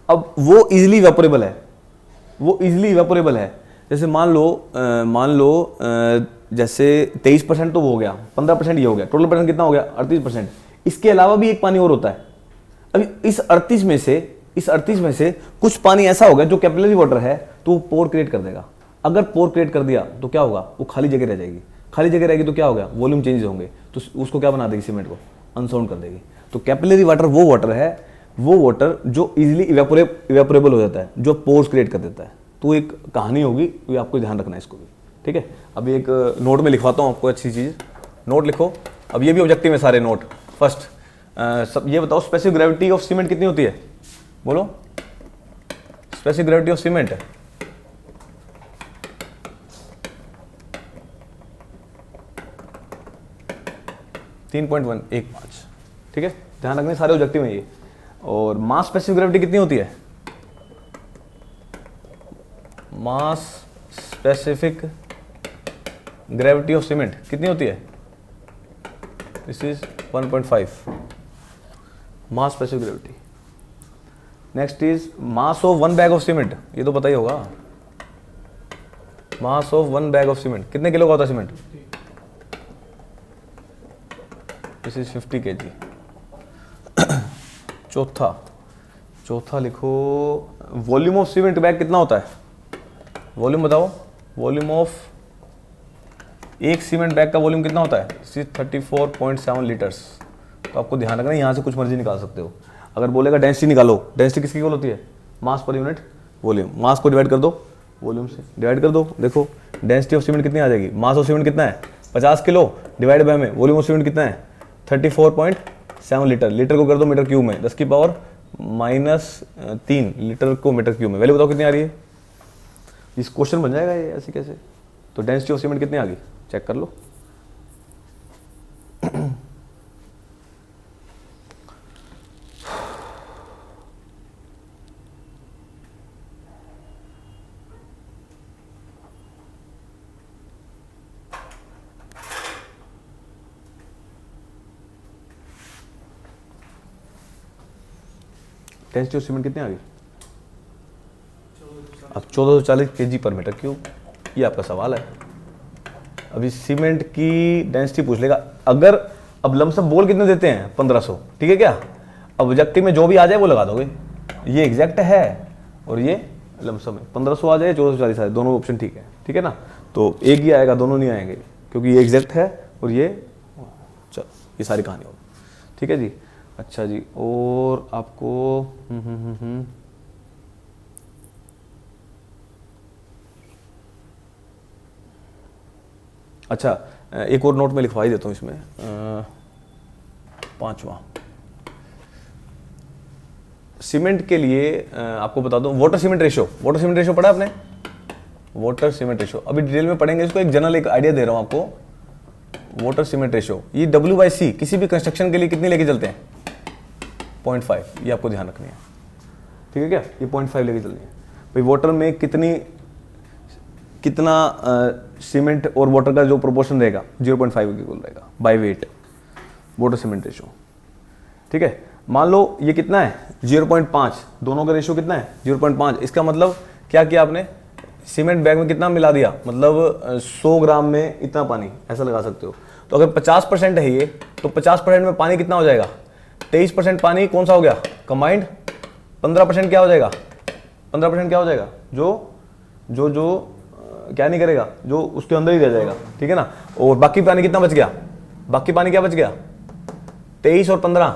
अब वो इजीली इवेपोरेबल है, वो इजीली इवेपोरेबल है। जैसे मान लो जैसे 23% तो वो हो गया, 15% ये हो गया, टोटल परसेंट कितना हो गया? 38%। इसके अलावा भी एक पानी और होता है। अभी इस 38 में से कुछ पानी ऐसा होगा जो कैपिलरी वाटर है, तो वो पोर क्रिएट कर देगा। अगर पोर क्रिएट कर दिया तो क्या होगा? वो खाली जगह रह जाएगी। खाली जगह रहेगी तो क्या होगा? वॉल्यूम चेंज होंगे, तो उसको क्या बना देगी? सीमेंट को अनसाउंड कर देगी। तो कैपिलरी वाटर वो वाटर है, वो वाटर जो इजीली इवेपोरेबल हो जाता है, जो पोर्स क्रिएट कर देता है। तो एक कहानी होगी, ये आपको ध्यान रखना है इसको भी, ठीक है। अभी एक नोट में लिखवाता हूँ आपको अच्छी चीज़, नोट लिखो। अब ये भी ऑब्जेक्टिव में सारे नोट। फर्स्ट सब ये बताओ, स्पेसिफिक ग्रेविटी ऑफ सीमेंट कितनी होती है? बोलो, स्पेसिफिक ग्रेविटी ऑफ सीमेंट 3.115, ठीक है। ध्यान रखने सारे ऑब्जेक्टिव में ये। और मास स्पेसिफिक ग्रेविटी कितनी होती है? मास स्पेसिफिक ग्रेविटी ऑफ सीमेंट कितनी होती है? This is 1.5 mass specific gravity. Next is mass of 1 bag of cement, ये तो पता ही होगा। Mass of 1 bag of cement कितने किलो का होता है सीमेंट? This is 50 kg। चौथा लिखो, वॉल्यूम ऑफ सीमेंट बैग कितना होता है? वॉल्यूम बताओ, वॉल्यूम ऑफ एक सीमेंट बैग का वॉल्यूम कितना होता है? 34.7 लीटर्स। तो आपको ध्यान रखना है, यहाँ से कुछ मर्जी निकाल सकते हो। अगर बोलेगा डेंसिटी निकालो, डेंसिटी किसकी इक्वल होती है? मास पर यूनिट वॉल्यूम। मास को डिवाइड कर दो, वॉल्यूम से डिवाइड कर दो। देखो डेंसिटी ऑफ सीमेंट कितनी आ जाएगी? मास ऑफ सीमेंट कितना है? 50 किलो, डिवाइड बाय में वॉल्यूम ऑफ सीमेंट कितना है? 34.7 लीटर। लीटर को कर दो मीटर क्यूब में, 10 की पावर -3 लीटर को मीटर क्यूब में। वैल्यू बताओ कितनी आ रही है? इस क्वेश्चन बन जाएगा ये ऐसे कैसे। तो डेंसिटी ऑफ सीमेंट कितनी आ गई? चेक कर लो। डेंसिटी ऑफ सीमेंट कितनी आ गई? अब 1440 kg पर मीटर क्यूब। ये आपका सवाल है। अभी सीमेंट की डेंसिटी पूछ लेगा। अगर अब लमसम बोल कितने देते हैं? 1500, ठीक है क्या। अब ऑब्जेक्टिव में जो भी आ जाए वो लगा दोगे। ये एग्जैक्ट है और ये लमसम है। 1500 आ जाए, 1440 आ जाए, दोनों ऑप्शन ठीक है ना। तो एक ही आएगा, दोनों नहीं आएंगे, क्योंकि ये एग्जैक्ट है और ये। चलो ये सारी कहानी होगी, ठीक है जी। अच्छा जी, और आपको अच्छा एक और नोट में लिखवा ही देता हूँ इसमें। 5वां सीमेंट के लिए आपको बता दूं, water cement ratio. Water cement ratio पढ़ा आपने? वाटर सीमेंट रेशियो अभी डिटेल में पढ़ेंगे इसको। एक जनरल एक आइडिया दे रहा हूं आपको। वाटर सीमेंट रेशियो ये W/C किसी भी कंस्ट्रक्शन के लिए कितनी लेके चलते हैं? 0.5। ये आपको ध्यान रखनी है, ठीक है क्या। ये 0.5 लेके चलनी है भाई। वाटर में कितना सीमेंट और वाटर का जो प्रोपोर्शन रहेगा 0.5 इक्वल रहेगा by weight, water cement ratio, ठीक है। मान लो ये कितना है? 0.5। दोनों का रेशियो कितना है? 0.5। इसका मतलब क्या किया आपने? सीमेंट बैग में कितना मिला दिया? मतलब 100 ग्राम में इतना पानी, ऐसा लगा सकते हो। तो अगर 50% है ये, तो 50% में पानी कितना हो जाएगा? 23% पानी कौन सा हो गया? कंबाइंड। 15% क्या हो जाएगा? 15% क्या हो जाएगा? जो क्या नहीं करेगा, जो उसके अंदर ही रह जाएगा, ठीक है ना। और बाकी पानी कितना बच गया? बाकी पानी क्या बच गया? 23 और 15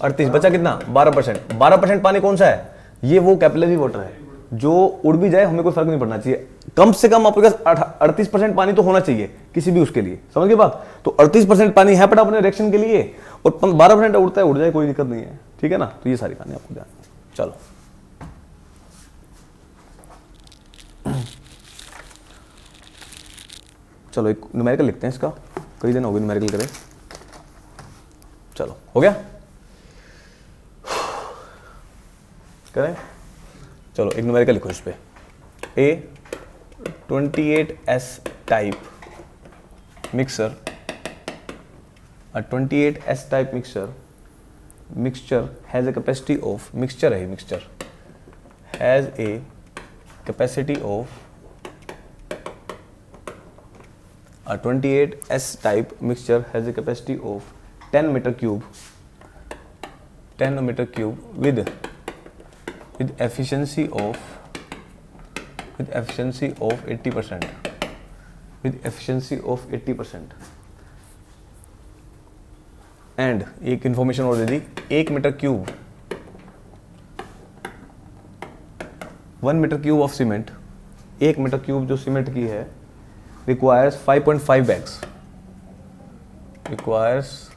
38, बचा कितना? 12%। 12% पानी कौन सा है? ये वो कैपिलरी वाटर है जो उड़ भी जाए, हमें कोई फर्क नहीं पड़ना चाहिए। कम से कम आपके पास 38% पानी तो होना चाहिए किसी भी उसके लिए, समझ गए बात। तो 38% पानी है पड़ा अपने रिएक्शन के लिए, और 12% उड़ता है, उड़ जाए, कोई दिक्कत नहीं है, ठीक है ना। तो ये सारी कहानी आपको ध्यान। चलो चलो एक न्यूमेरिकल लिखते हैं इसका, कई दिन हो गए न्यूमेरिकल करें। चलो हो गया, करें। चलो एक न्यूमेरिकल लिखो इस पे। A 28S type mixer, a 28S type mixture has a capacity of, mixture has a capacity of, a 28S type mixture has a capacity of 10 meter cube with efficiency of 80%, and एक इंफॉर्मेशन और दे दी, 1 metre cube 1 metre cube of cement, 1 metre cube जो सीमेंट की है requires 5.5 bags, requires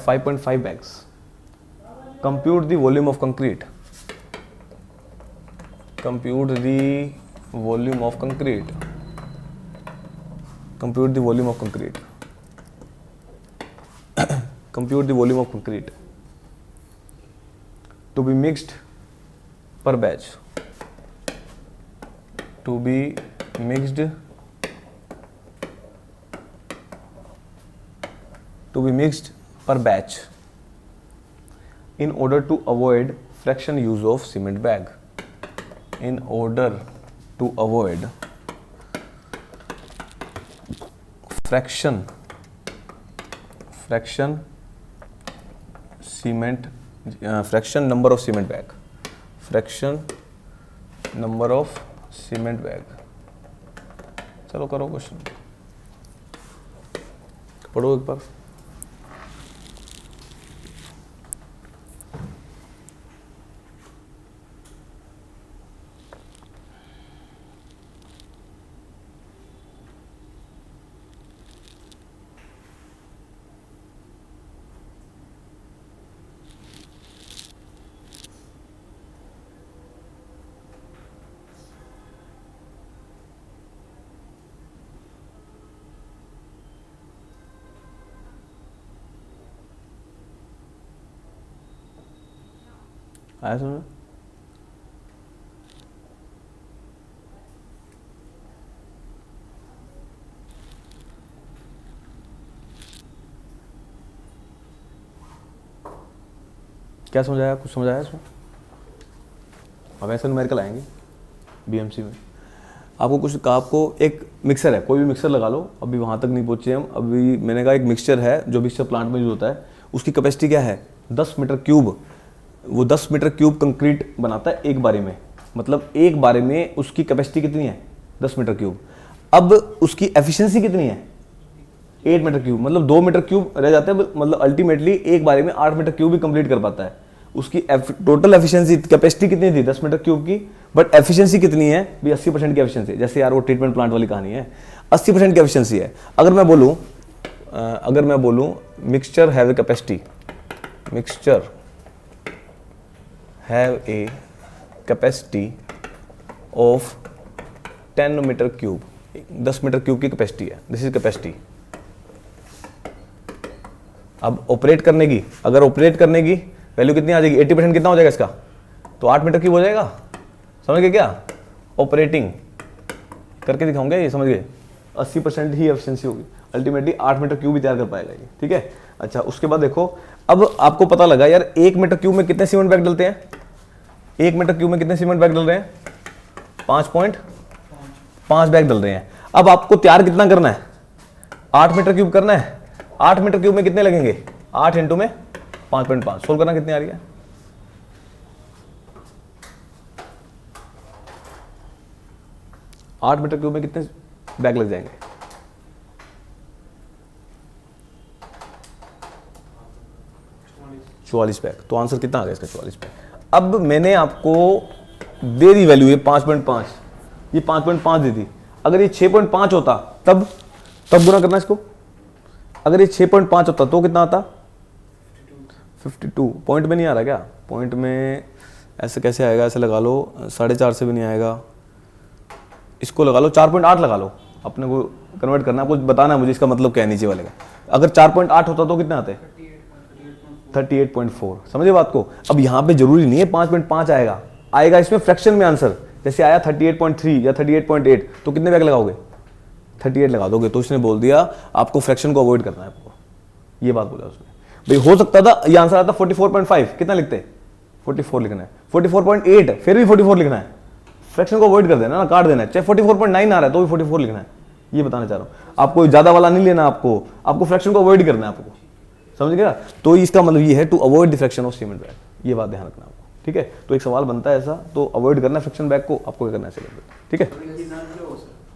5.5 bags. Compute the volume of concrete. Compute the volume of concrete. Compute the volume of concrete. Compute the volume of concrete to be mixed per batch. To be mixed per batch in order to avoid fraction use of cement bag. In order to avoid fraction number of cement bag. चलो करो क्वेश्चन, पढ़ो एक बार। आया समझ? क्या समझ आया? कुछ समझ आया इसमें? अब ऐसे न्यूमेरिकल आएंगे बीएमसी में। आपको कुछ कहा, आपको एक मिक्सर है, कोई भी मिक्सर लगा लो, अभी वहाँ तक नहीं पहुँचे हम। अभी मैंने कहा एक मिक्सचर है जो मिक्सचर प्लांट में यूज होता है, उसकी कैपेसिटी क्या है? 10 मीटर क्यूब। वो 10 मीटर क्यूब कंक्रीट बनाता है एक बारी में, मतलब एक बारी में उसकी कैपेसिटी कितनी है? 10 मीटर क्यूब। अब उसकी एफिशिएंसी कितनी है? 8 मीटर क्यूब, मतलब 2 मीटर क्यूब रह जाते हैं, मतलब अल्टीमेटली एक बारी में 8 मीटर क्यूब भी कंप्लीट कर पाता है। उसकी टोटल एफिशिएंसी कैपेसिटी कितनी थी? 10 मीटर क्यूब की, बट एफिशिएंसी कितनी है भी? 80% की एफिशिएंसी। जैसे यार वो ट्रीटमेंट प्लांट वाली कहानी है, 80% की एफिशिएंसी है। अगर मैं बोलूँ mixture have a capacity, mixture have a capacity of 10 metre cube, 10 metre cube की कैपेसिटी है, दिस इज कैपेसिटी। अब ऑपरेट करने की, अगर ऑपरेट करने की वैल्यू कितनी आ जाएगी? 80% कितना हो जाएगा इसका? तो 8 मीटर क्यूब हो जाएगा। समझ गए क्या? ऑपरेटिंग करके दिखाऊंगे, ये समझ गए? 80% ही एफिशिएंसी होगी, अल्टीमेटली 8 मीटर क्यूब भी तैयार कर पाएगा ये, ठीक है। अच्छा, उसके बाद देखो, अब आपको पता लगा यार 1 मीटर क्यूब में कितने सीमेंट बैग डलते हैं? 1 मीटर क्यूब में कितने सीमेंट बैग डल रहे हैं? 5.5 बैग डल रहे हैं। अब आपको तैयार कितना करना है? 8 मीटर क्यूब करना है। 8 मीटर क्यूब में कितने लगेंगे? 8 इंटू में 5.5, सोल्व करना कितनी आ रही है? 8 मीटर क्यूब में कितने बैग लग जाएंगे? 44 बैग। तो आंसर कितना आ गया इसका? 44 बैग। अब मैंने आपको दे दी वैल्यू, ये 5.5, ये 5.5 दी थी। अगर ये 6.5 होता तब गुना करना इसको। अगर ये 6.5 होता तो कितना आता? 52। पॉइंट में नहीं आ रहा क्या? पॉइंट में ऐसे कैसे आएगा? ऐसे लगा लो, 4.5 से भी नहीं आएगा, इसको लगा लो, 4.8 लगा लो। अपने को कन्वर्ट करना, कुछ बताना है मुझे इसका मतलब क्या है नीचे वाले का। अगर 4.8 होता तो कितने आते? 38.4। समझे बात को? अब यहाँ पे जरूरी नहीं है 5.5 आएगा, आएगा इसमें फ्रैक्शन में आंसर, जैसे आया 38.3 या 38.8, तो कितने बैग लगाओगे? 38 लगा दोगे। तो उसने बोल दिया आपको फ्रैक्शन को अवॉइड करना है आपको, ये बात बोला उसने। भाई हो सकता था ये आंसर आता 44.5, कितना लिखते? 44 लिखना है। 44.8 फिर भी 44 लिखना है, फ्रैक्शन को अवॉइड कर देना ना, काट देना है। चाहे 44.9 आ रहा है तो भी 44 लिखना है, ये बताना चाह रहा हूँ। आपको ज्यादा वाला नहीं लेना, आपको फ्रैक्शन को अवॉइड करना है आपको, समझ गया? तो इसका मतलब ये है to avoid the fraction of cement bag, ये बात ध्यान रखना आपको, ठीक है? तो एक सवाल बनता है ऐसा, तो अवॉइड करना फ्रैक्शन बैग को, आपको क्या करना है, ठीक है?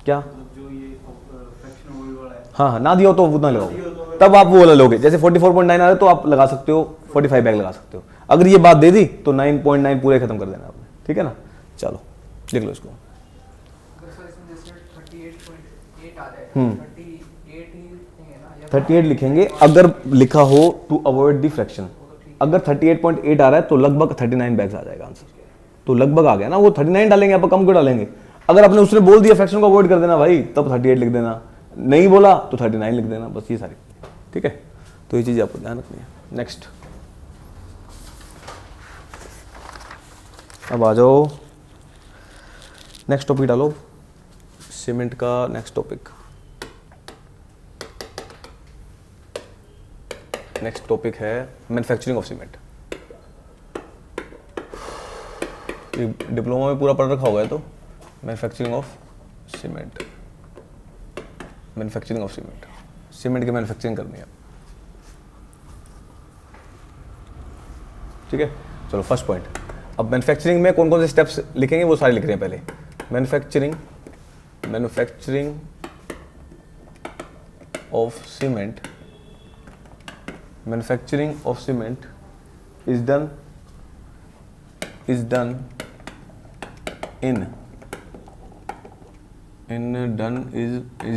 क्या हाँ, ना दिया हो तो उतना लगाओ, तब आप वो वाला लोगे। जैसे 44.9 आ रहा है तो आप लगा सकते हो 45 बैग लगा सकते हो। अगर ये बात दे दी तो 9.9 पूरे खत्म कर देना आपने, ठीक है ना? चलो लिख लो इसको। 38 लिखेंगे अगर लिखा हो टू अवॉइड द फ्रैक्शन। अगर 38.8 आ रहा है तो लगभग 39 बैग्स आ जाएगा आंसर, तो लगभग आ गया ना। वो 39 डालेंगे, आप कम क्यों डालेंगे? अगर आपने उसने बोल दिया फ्रैक्शन को अवॉइड कर देना भाई, तब 38 लिख देना, नहीं बोला तो 39 लिख देना, बस ये सारी, ठीक है? तो ये चीज़ आपको ध्यान रखनी है। नेक्स्ट, अब आ जाओ नेक्स्ट टॉपिक डालो, सीमेंट का नेक्स्ट टॉपिक। नेक्स्ट टॉपिक है मैन्युफैक्चरिंग ऑफ सीमेंट। डिप्लोमा में पूरा पढ़ रखा होगा है, तो manufacturing of cement, manufacturing of cement, cement की मैन्युफैक्चरिंग करनी है, ठीक है? चलो फर्स्ट पॉइंट। अब मैन्युफैक्चरिंग में कौन कौन से स्टेप्स लिखेंगे वो सारे लिख रहे हैं पहले। Manufacturing of cement, manufacturing of cement is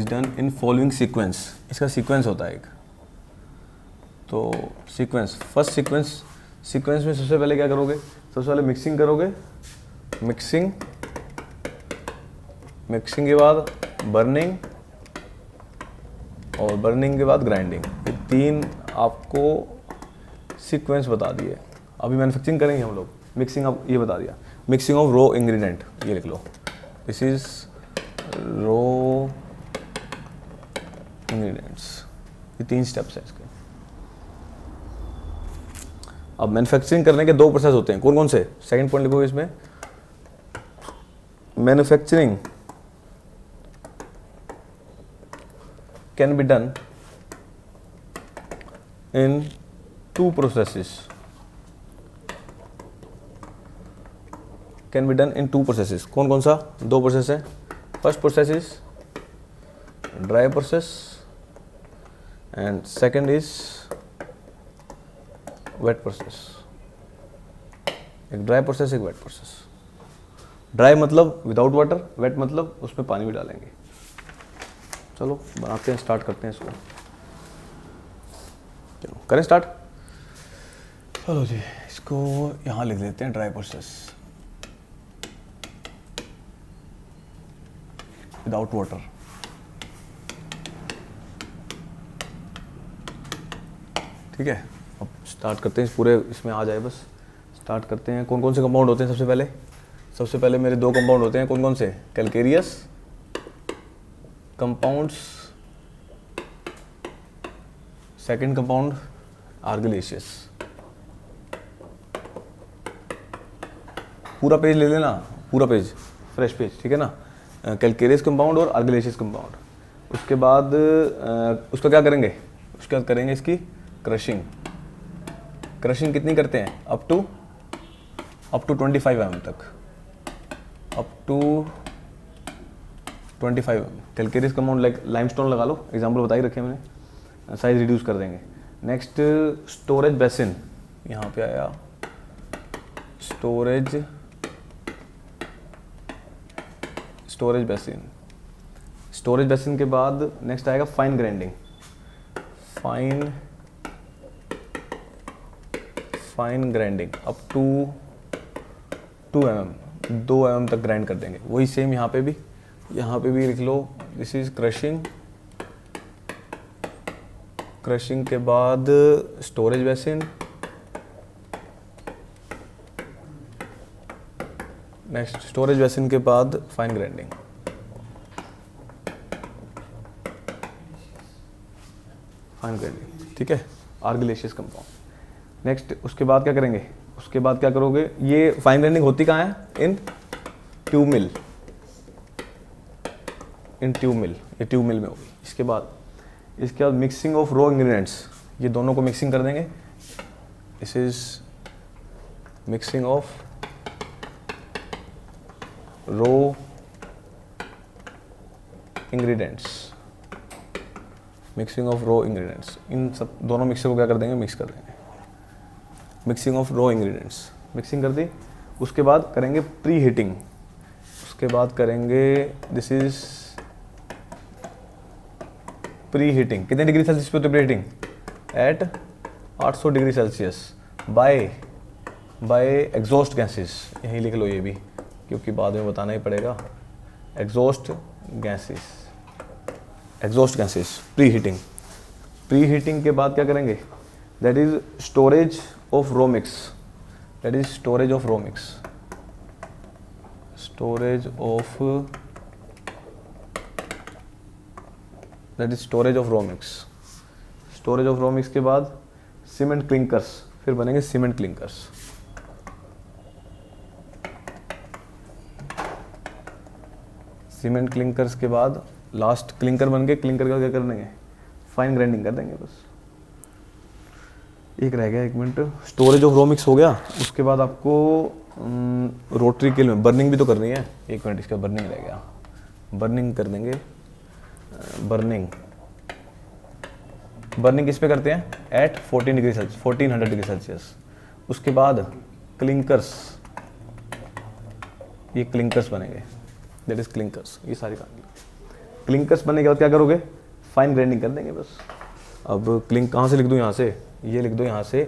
done in following sequence. इसका सीक्वेंस होता है एक, तो सीक्वेंस, फर्स्ट सीक्वेंस में सबसे पहले क्या करोगे? सबसे पहले मिक्सिंग करोगे, मिक्सिंग के बाद बर्निंग, और बर्निंग के बाद ग्राइंडिंग। ये तीन आपको सीक्वेंस बता दिए। अभी मैन्युफैक्चरिंग करेंगे हम लोग। मिक्सिंग, अब ये बता दिया, मिक्सिंग ऑफ रॉ इंग्रेडिएंट, ये लिख लो, दिस इज रॉ इंग्रेडिएंट्स। ये तीन स्टेप्स हैं इसके। अब मैन्युफैक्चरिंग करने के दो प्रोसेस होते हैं, कौन कौन से? सेकंड पॉइंट लिखोगे इसमें, manufacturing can be done in two processes, can be done in two processes. कौन कौन सा? दो प्रोसेस है। First process is dry process and second is wet process. एक ड्राई प्रोसेस, एक वेट प्रोसेस। ड्राई मतलब विदाउट वाटर, वेट मतलब उसमें पानी भी डालेंगे। चलो बनाते हैं, स्टार्ट करते हैं इसको। चलो करें स्टार्ट। चलो जी, इसको यहाँ लिख देते हैं, ड्राई प्रोसेस विदाउट वाटर। ठीक है, अब स्टार्ट करते हैं, पूरे इसमें आ जाए बस। स्टार्ट करते हैं। कौन कौन से कंपाउंड होते हैं? सबसे पहले मेरे दो कंपाउंड होते हैं। कौन कौन से? Calcareous compounds, second compound argillaceous. पूरा पेज ले लेना, पूरा पेज, फ्रेश पेज, ठीक है ना? कैलकेरियस कंपाउंड और आर्गिलेशियस कंपाउंड। उसके बाद उसका क्या करेंगे? उसके बाद करेंगे इसकी क्रशिंग। क्रशिंग कितनी करते हैं? अप टू 25 mm तक, up to 25 mm। Calcareous compound like limestone लगा लो, एग्जाम्पल बता ही रखे मैंने, साइज रिड्यूस कर देंगे। नेक्स्ट स्टोरेज बेसिन, यहाँ पे आया स्टोरेज बेसिन। स्टोरेज बेसिन के बाद नेक्स्ट आएगा fine grinding. Fine grinding up to 2 mm, 2 mm तक ग्राइंड कर देंगे। वही सेम यहाँ पे भी लिख लो, दिस इज क्रशिंग। क्रशिंग के बाद स्टोरेज बेसिन, नेक्स्ट स्टोरेज वेसन के बाद फाइन ग्राइंडिंग, फाइन ग्राइंडिंग, ठीक है, आर्गिलेशियस कंपाउंड। नेक्स्ट उसके बाद क्या करेंगे, उसके बाद क्या करोगे, ये फाइन ग्राइंडिंग होती कहाँ है, इन ट्यूब मिल, इन ट्यूब मिल, ये ट्यूब मिल में होगी। इसके बाद मिक्सिंग ऑफ रॉ इंग्रेडिएंट्स, ये दोनों को मिक्सिंग कर देंगे, this is mixing of raw ingredients, mixing of raw ingredients, इन सब दोनों मिक्सर को क्या कर देंगे, मिक्स कर देंगे, mixing of raw ingredients, mixing कर दी। उसके बाद करेंगे प्री हीटिंग, उसके बाद करेंगे दिस इज प्री हीटिंग, कितने डिग्री सेल्सियस पे होती है pre heating, at 800 degree Celsius by exhaust gases, यहीं लिख लो ये भी क्योंकि बाद में बताना ही पड़ेगा, exhaust gases, pre heating. Pre heating के बाद क्या करेंगे, that is storage of raw mix, that is storage of raw mix, storage of that is storage of raw mix. Storage of raw mix के बाद सीमेंट क्लिंकर्स, फिर बनेंगे सीमेंट क्लिंकर्स, सीमेंट क्लिंकर्स के बाद लास्ट क्लिंकर बन गए, क्लिंकर का क्या कर देंगे, फाइन ग्राइंडिंग कर देंगे बस। एक रह गया, एक minute, storage of raw mix हो गया, उसके बाद आपको रोटरी किल में बर्निंग भी तो करनी है, एक मिनट इसका बर्निंग रह गया, बर्निंग कर देंगे, बर्निंग किस पे करते हैं, एट 1400 डिग्री सेल्सियस। उसके बाद क्लिंकर्स, ये क्लिंकर्स बनेंगे, दैट इज क्लिंकर्स, ये सारी काम, क्लिंकर्स बनने के बाद क्या करोगे, फाइन ग्राइंडिंग कर देंगे बस। अब कहाँ से लिख दूँ, यहाँ से, ये लिख दो यहाँ से,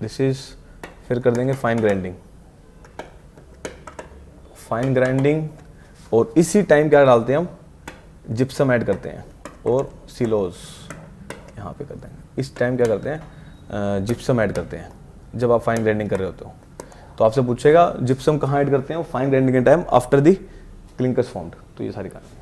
दिस इज, फिर कर देंगे फाइन ग्राइंडिंग, फाइन ग्राइंडिंग, और इसी टाइम क्या डालते हैं हम, जिप्सम ऐड करते हैं और सिलोज यहाँ पे कर देंगे। इस टाइम क्या करते हैं, जिप्सम ऐड करते हैं जब आप फाइन ग्राइंडिंग कर रहे होते हो। तो आपसे पूछेगा जिप्सम कहाँ ऐड करते हैं, फाइन ग्राइंडिंग के time after the clinkers formed. तो ये सारी कहानी है।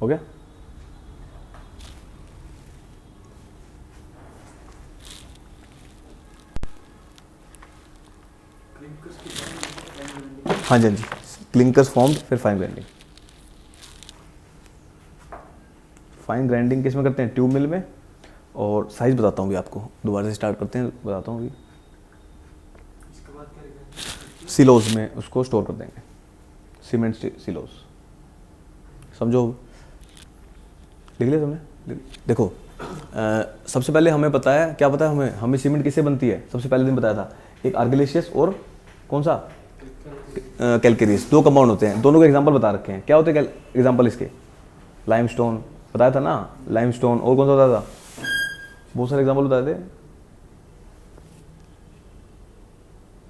हो गया? हाँ जी, हाँ जी, क्लिंकर्स फॉर्म्ड, फिर फाइन ग्राइंडिंग। फाइन ग्राइंडिंग किस में करते हैं, ट्यूब मिल में। और साइज बताता हूँ भी आपको, दोबारा से स्टार्ट करते हैं, बताता हूँ भी। सिलोज में उसको स्टोर कर देंगे, सीमेंट सिलोज, समझो, लिख लिया तुमने? देखो सबसे पहले हमें पता है, क्या पता है हमें सीमेंट किससे बनती है, सबसे पहले दिन बताया था, एक आर्गिलेशियस और कौन सा, कैलकेरियस, दो कंपाउंड होते हैं, दोनों के एग्जांपल बता रखे हैं। क्या होते हैं एग्जांपल इसके, लाइमस्टोन बताया था ना, लाइमस्टोन, और कौन सा बताया था, बहुत सारे एग्जांपल बताए थे,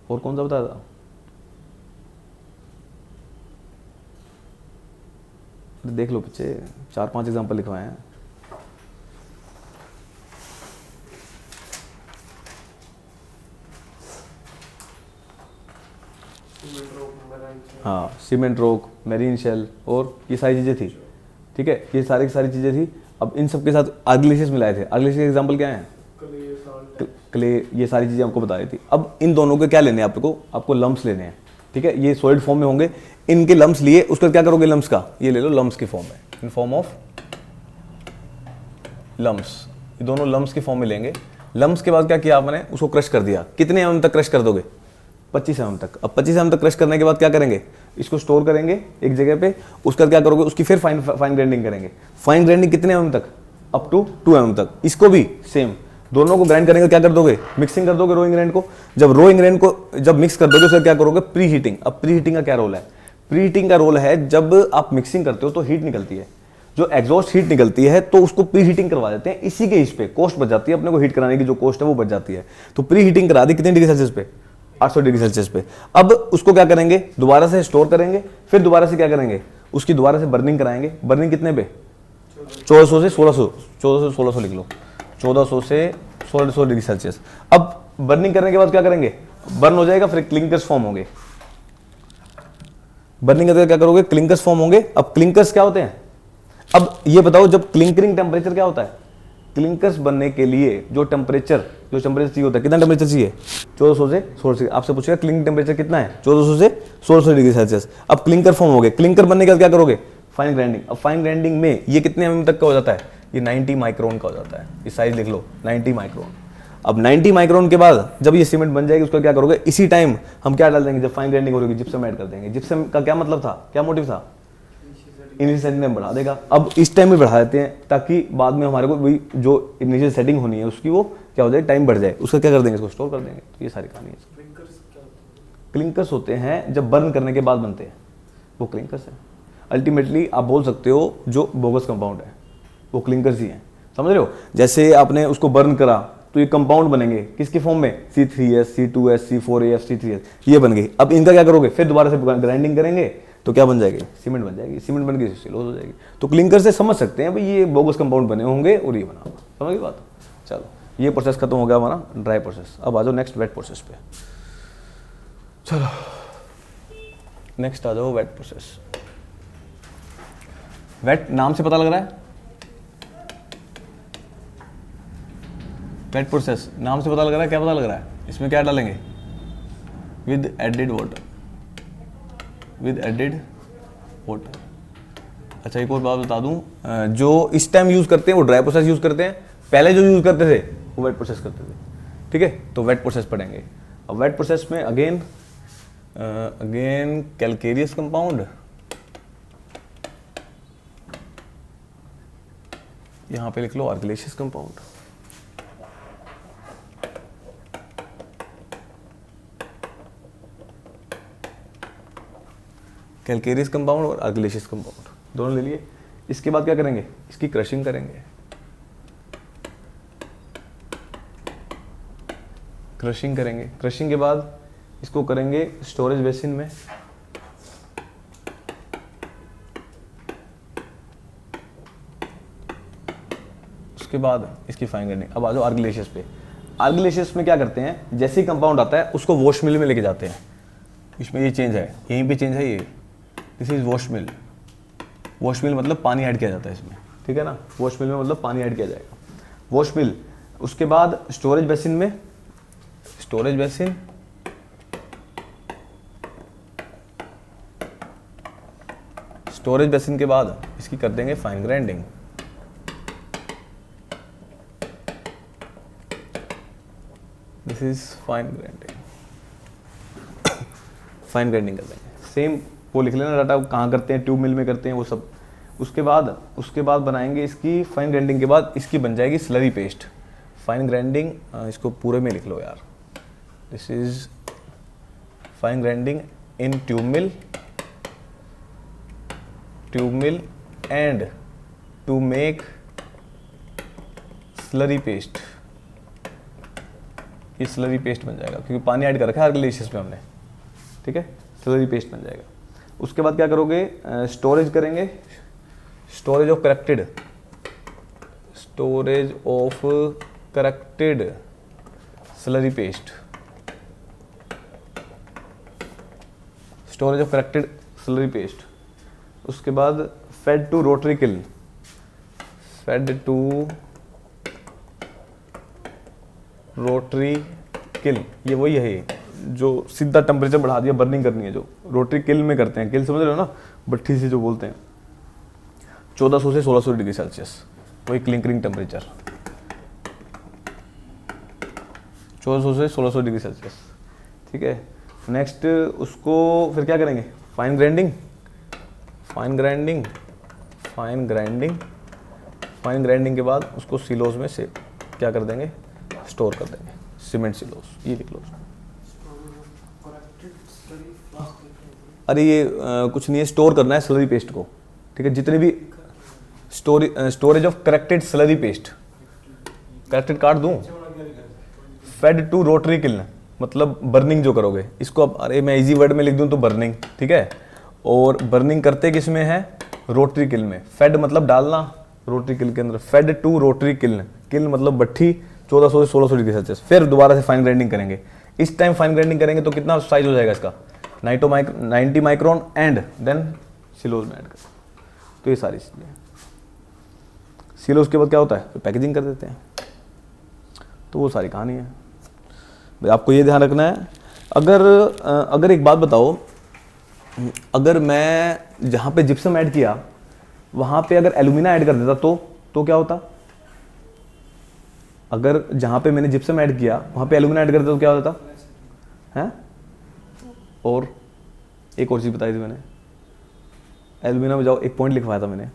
और कौन सा बताया था, देख लो पीछे 4-5 एग्जांपल लिखवाए हैं। हाँ, सीमेंट रॉक, मैरीन शेल, और ये सारी चीज़ें थी, ठीक है, ये सारी की सारी चीज़ें थी। अब इन सब के साथ आर्गिलेशियस मिलाए थे। आर्गिलेशियस एग्जांपल क्या है, क्ले, ये सारी चीज़ें आपको बता रही थी। अब इन दोनों के क्या लेने हैं आपको लम्प्स लेने हैं, ठीक है, ये सॉलिड फॉर्म में होंगे, इनके लम्प्स लिए, उसका क्या करोगे, लम्प्स का ये ले लो, लम्प्स की फॉर्म है, इन फॉर्म ऑफ लम्प्स, ये दोनों लम्प्स की फॉर्म में लेंगे। लम्प्स के बाद क्या किया आपने, उसको क्रश कर दिया, कितने mm तक क्रश कर दोगे, 25 mm तक। अब 25 mm तक क्रश करने के बाद क्या करेंगे, इसको स्टोर करेंगे एक जगह पे, उसका क्या करोगे, उसकी फिर फाइन ग्राइंडिंग करेंगे। फाइन ग्राइंडिंग कितने mm तक, अप टू 2 mm तक। इसको भी सेम, दोनों को ग्राइंड करेंगे, क्या कर दोगे, मिक्सिंग कर दोगे रो इंग्रेडिएंट को। जब रो इंग्रेडिएंट को जब मिक्स कर दोगे, उसका क्या करोगे, प्री हीटिंग। अब प्री हीटिंग का क्या रोल है, प्री हीटिंग का रोल है जब आप मिक्सिंग करते हो तो हीट निकलती है, जो एग्जॉस्ट हीट निकलती है, तो उसको प्री हीटिंग करवा देते हैं। इसी के इस पे कॉस्ट बच जाती है, अपने को हीट कराने की जो कॉस्ट है वो बच जाती है। तो प्री हीटिंग करा दी कितने डिग्री सेल्सियस पे, 800 डिग्री सेल्सियस पे। अब उसको क्या करेंगे, दोबारा से स्टोर करेंगे, फिर दोबारा से क्या करेंगे, उसकी दोबारा से बर्निंग कराएंगे। बर्निंग कितने पे, 1400 से 1600, 1400 से 1600 लिख लो, 1400 से 1600 डिग्री सेल्सियस। अब बर्निंग करने के बाद क्या करेंगे, बर्न हो जाएगा, फिर क्लिंकर्स फॉर्म होंगे। बर्निंग करके क्या करोगे, क्लिंकर्स फॉर्म होंगे। अब क्लिंकर्स क्या होते हैं, अब ये बताओ, जब क्लिंकरिंग टेम्परेचर क्या होता है, क्लिंकर्स बनने के लिए जो टेम्परेचर चाहिए होता है, कितना टेम्परेचर चाहिए, 1400 से 1600। आपसे पूछेगा क्लिंकिंग टेम्परेचर कितना है, 1400 से 1600 डिग्री सेल्सियस। अब क्लिंकर फॉर्म हो गए, क्लिंकर बनने के बाद क्या करोगे, फाइन ग्राइंडिंग। अब फाइन ग्राइंडिंग में ये कितने mm तक का हो जाता है, ये 90 माइक्रोन का हो जाता है। ये साइज लिख लो, 90 माइक्रोन। अब 90 माइक्रोन के बाद जब ये सीमेंट बन जाएगी, उसका क्या करोगे, इसी टाइम हम क्या डाल देंगे, जब फाइन ग्राइंडिंग हो रही होगी, जिप्सम ऐड कर देंगे। जिप्सम का क्या मतलब था, क्या मोटिव था, इनिशियल सेटिंग में बढ़ा देगा। अब इस टाइम में बढ़ा देते हैं ताकि बाद में हमारे को वही जो इनिशियल सेटिंग होनी है उसकी वो क्या हो जाए, टाइम बढ़ जाए। उसका क्या कर देंगे, इसको स्टोर कर देंगे। तो ये सारी कहानी है। क्लिंकर्स होते हैं जब बर्न करने के बाद बनते हैं, वो क्लिंकर्स है। अल्टीमेटली आप बोल सकते हो जो बोगस कंपाउंड है वो क्लिंकर्स ही है, समझ रहे हो। जैसे आपने उसको बर्न करा तो ये कंपाउंड बनेंगे किसके फॉर्म में, C3S, C2S, C4AF, C3S, ये बन गई। अब इनका क्या करोगे, फिर दोबारा से ग्राइंडिंग करेंगे तो क्या बन जाएगी, सीमेंट बन जाएगी। सीमेंट बन गई सिलोज हो जाएगी। तो क्लिंकर से समझ सकते हैं भाई ये बोगस कंपाउंड बने होंगे और ये बना होगा, समझ गई बात। चलो ये प्रोसेस खत्म हो गया हमारा ड्राई प्रोसेस। अब आ जाओ नेक्स्ट वेट प्रोसेस पे। चलो नेक्स्ट आ जाओ वेट प्रोसेस। वेट नाम से पता लग रहा है, वेट प्रोसेस नाम से पता लग रहा है, क्या पता लग रहा है, इसमें क्या डालेंगे, with added water, with added water. अच्छा एक और बात बता दूं, जो इस टाइम यूज करते हैं वो ड्राई प्रोसेस यूज करते हैं, पहले जो यूज करते थे वो वेट प्रोसेस करते थे, ठीक है। तो वेट प्रोसेस पढ़ेंगे। अब वेट प्रोसेस में अगेन कैलकेरियस कंपाउंड, यहां पे लिख लो आर्गिलेशियस कंपाउंड, कैलकेरियस कंपाउंड और आर्गिलेशियस कंपाउंड दोनों ले लिए। इसके बाद क्या करेंगे, इसकी क्रशिंग करेंगे। क्रशिंग करेंगे, क्रशिंग के बाद इसको करेंगे स्टोरेज बेसिन में। उसके बाद इसकी फाइन ग्राइंडिंग। अब आ जाओ आर्गिलेशियस पे। आर्गिलेशियस में क्या करते हैं, जैसे ही कंपाउंड आता है उसको वॉश मिल में लेके जाते हैं। इसमें ये चेंज है, यहीं पे चेंज है, ये this is wash mill. Wash mill मतलब पानी ऐड किया जाता है इसमें, ठीक है ना। वॉश मिल में मतलब पानी ऐड किया जाएगा, वॉश मिल। उसके बाद स्टोरेज बेसिन में, स्टोरेज बेसिन, स्टोरेज बेसिन के बाद इसकी कर देंगे fine grinding. This is fine grinding, fine grinding कर देंगे। सेम वो लिख लेना डाटा, कहाँ करते हैं, ट्यूब मिल में करते हैं वो सब। उसके बाद बनाएंगे इसकी फाइन ग्राइंडिंग के बाद इसकी बन जाएगी स्लरी पेस्ट। फाइन ग्राइंडिंग, इसको पूरे में लिख लो यार, this is fine grinding in tube mill and to make slurry paste. ये स्लरी पेस्ट बन जाएगा क्योंकि पानी ऐड कर रखा है आर्गिलेशियस में हमने, ठीक है। स्लरी पेस्ट बन जाएगा। उसके बाद क्या करोगे, स्टोरेज करेंगे, storage of corrected, storage of corrected slurry paste, storage of corrected slurry paste. उसके बाद fed to rotary kiln, fed to rotary kiln, ये वही है जो सीधा टेम्परेचर बढ़ा दिया, बर्निंग करनी है, जो रोटरी किल में करते हैं। किल समझ रहे हो ना, भट्ठी से जो बोलते हैं। 1400 से 1600 डिग्री सेल्सियस, वही क्लिंकरिंग टेम्परेचर, 1400 से 1600 डिग्री सेल्सियस, ठीक है। नेक्स्ट उसको फिर क्या करेंगे, fine grinding, fine grinding, fine grinding, fine grinding के बाद उसको सिलोज में से क्या कर देंगे, स्टोर कर देंगे, सीमेंट सिलोज, ये लिख लो। अरे ये कुछ नहीं है, स्टोर करना है स्लरी पेस्ट को, ठीक है, जितने भी storage of corrected slurry paste, corrected काट दूं, फेड टू रोटरी किल्न, मतलब बर्निंग जो करोगे इसको, अब अरे मैं इजी वर्ड में लिख दूं तो बर्निंग, ठीक है, और बर्निंग करते किस में है, रोटरी किल्न में, फेड मतलब डालना रोटरी किल्न के अंदर, fed to rotary kiln, kiln मतलब भट्ठी 1400 से 1600 डिग्री सेल्सियस, फिर दोबारा से फाइन ग्राइंडिंग करेंगे। इस टाइम फाइन ग्राइंडिंग करेंगे तो कितना साइज हो जाएगा इसका, 90 माइक्रोन एंड देन सिलोज में ऐड कर, तो ये सारी चीजें। सिलोज के बाद क्या होता है, फिर पैकेजिंग कर देते हैं, तो वो सारी कहानी है। आपको ये ध्यान रखना है। अगर एक बात बताओ, अगर मैं जहाँ पे जिप्सम ऐड किया वहाँ पे अगर एल्यूमिना ऐड कर देता तो क्या होता, अगर जहाँ पे मैंने जिप्सम ऐड किया वहाँ पे एल्यूमिना ऐड कर देता तो क्या होता है। और एक और चीज़ बताई थी मैंने, एल्यूमिना में जाओ, एक पॉइंट लिखवाया था मैंने,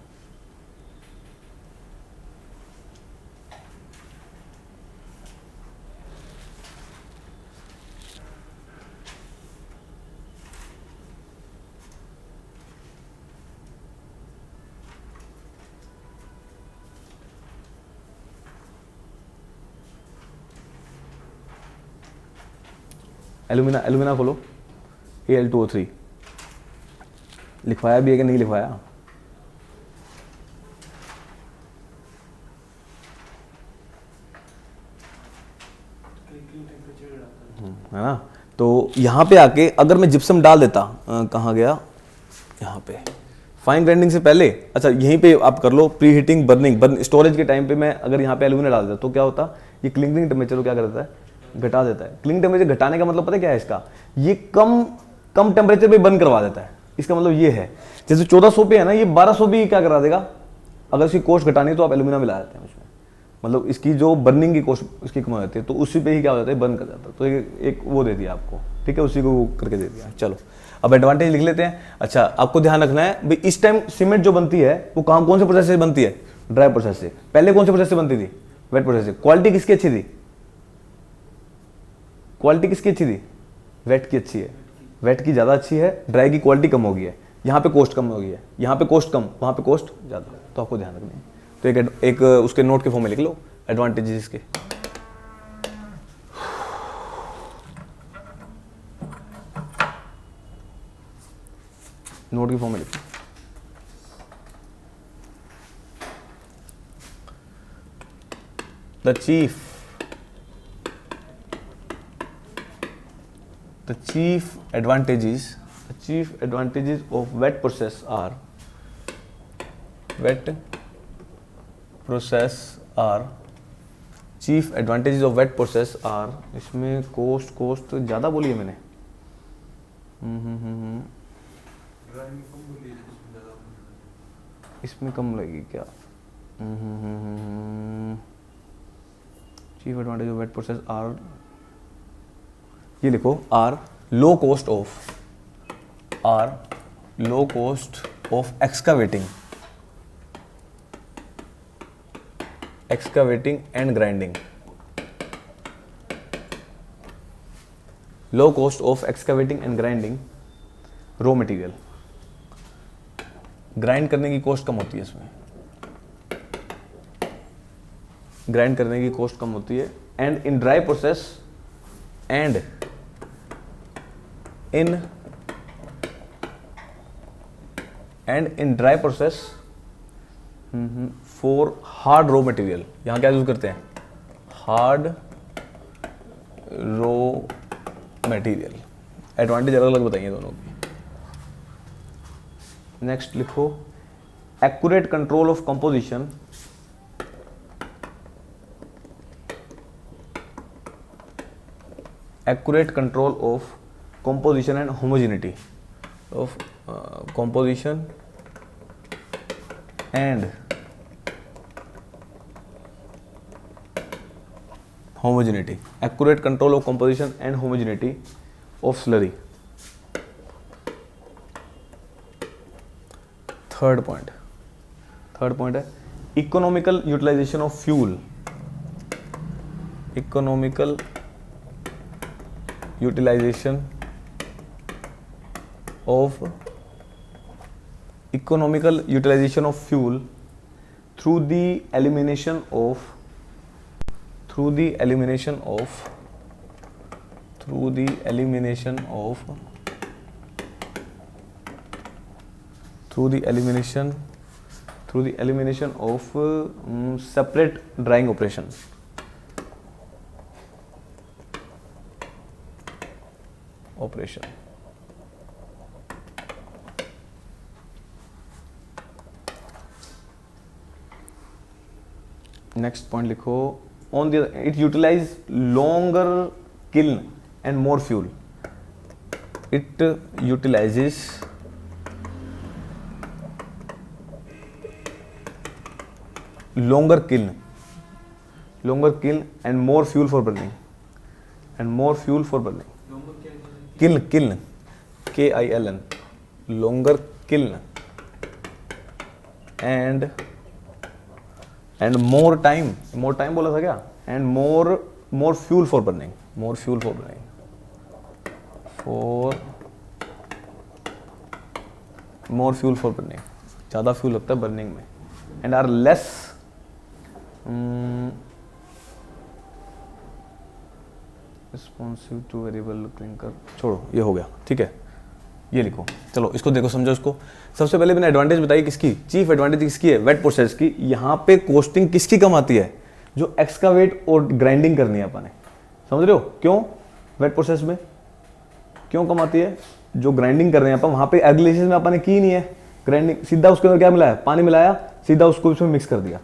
एल्यूमिना खोलो, Al2O3 लिखवाया भी है कि नहीं लिखवाया, है ना। तो यहाँ पे आके अगर मैं जिप्सम डाल देता, कहाँ गया, यहाँ पे फाइन ग्राइंडिंग से पहले, अच्छा यहीं पे आप कर लो प्री हीटिंग बर्निंग, स्टोरेज के टाइम पे मैं अगर यहाँ पे एल्यूमिना डाल देता तो क्या होता, ये क्लिंकिंग टेम्परेचर को क्या कर देता है, घटा देता है। क्लिंकिंग टेम्परेचर घटाने का मतलब पता है क्या है इसका, ये कम टेम्परेचर पे बर्न करवा देता है, इसका मतलब ये है। जैसे 1400 पे है ना, ये 1200 भी क्या करा देगा, अगर इसकी कॉस्ट घटानी है तो आप एल्यूमिना मिला देते हैं उसमें, मतलब इसकी जो बर्निंग की कॉस्ट इसकी कम हो जाती है, तो उसी पे ही क्या हो जाता है, बर्न कर जाता है। तो एक वो दे दिया आपको, ठीक है, उसी को करके दे दिया। चलो अब एडवांटेज लिख लेते हैं। अच्छा आपको ध्यान रखना है भाई, इस टाइम सीमेंट जो बनती है वो कौन से प्रोसेस से बनती है, ड्राई प्रोसेस से। पहले कौन से प्रोसेस से बनती थी, वेट प्रोसेस से। क्वालिटी किसकी अच्छी थी, क्वालिटी किसकी अच्छी थी, वेट की अच्छी है, वेट की ज़्यादा अच्छी है, ड्राई की क्वालिटी कम हो गई है, यहाँ पे कॉस्ट कम हो गई है, यहाँ पे कॉस्ट कम, वहाँ पे कॉस्ट ज़्यादा, तो आपको ध्यान रखना है। तो एक उसके नोट के फॉर्म में लिख लो एडवांटेजेस इसके। नोट के फॉर्म में लिखो, the chief advantages of wet process are chief advantages of wet process are, इसमें कॉस्ट ज़्यादा बोली है मैंने, इसमें कम लगेगी क्या, chief advantage of wet process are, ये लिखो, are low cost of excavating and grinding, low cost of excavating and grinding raw material, grind करने की कॉस्ट कम होती है इसमें, ग्राइंड करने की कॉस्ट कम होती है, and in dry process and in dry process for hard raw material, यहाँ क्या यूज करते हैं, हार्ड रॉ मटेरियल। एडवांटेज अलग अलग बताइए दोनों की। नेक्स्ट लिखो, accurate control of composition accurate control of composition and homogeneity of composition and homogeneity, accurate control of composition and homogeneity of slurry. Third point है economical utilisation of fuel. Economical utilisation of fuel through the elimination of separate drying operation। Next point लिखो, on the it utilise longer kiln and more fuel. It utilises longer kiln and more fuel for burning, kiln KILN, longer kiln and more time बोला था क्या, and more fuel for burning, ज़्यादा फ्यूल लगता है बर्निंग में, and are less responsive two variable clinker. छोड़ो, ये हो गया, ठीक है, ये लिखो। चलो इसको देखो, समझो इसको। सबसे पहले मैंने एडवांटेज बताई किसकी, चीफ एडवांटेज किसकी है, वेट प्रोसेस की। यहाँ पे कोस्टिंग किसकी कम आती है, जो एक्सकावेट और ग्राइंडिंग करनी है अपन ने, समझ रहे हो क्यों वेट प्रोसेस में क्यों कम आती है, जो ग्राइंडिंग कर रहे हैं अपन, वहाँ पे एग्लिसिस में अपन ने की नहीं है ग्राइंडिंग, सीधा उसके अंदर क्या मिलाया, पानी मिलाया, सीधा उसको उसमें मिक्स कर दिया।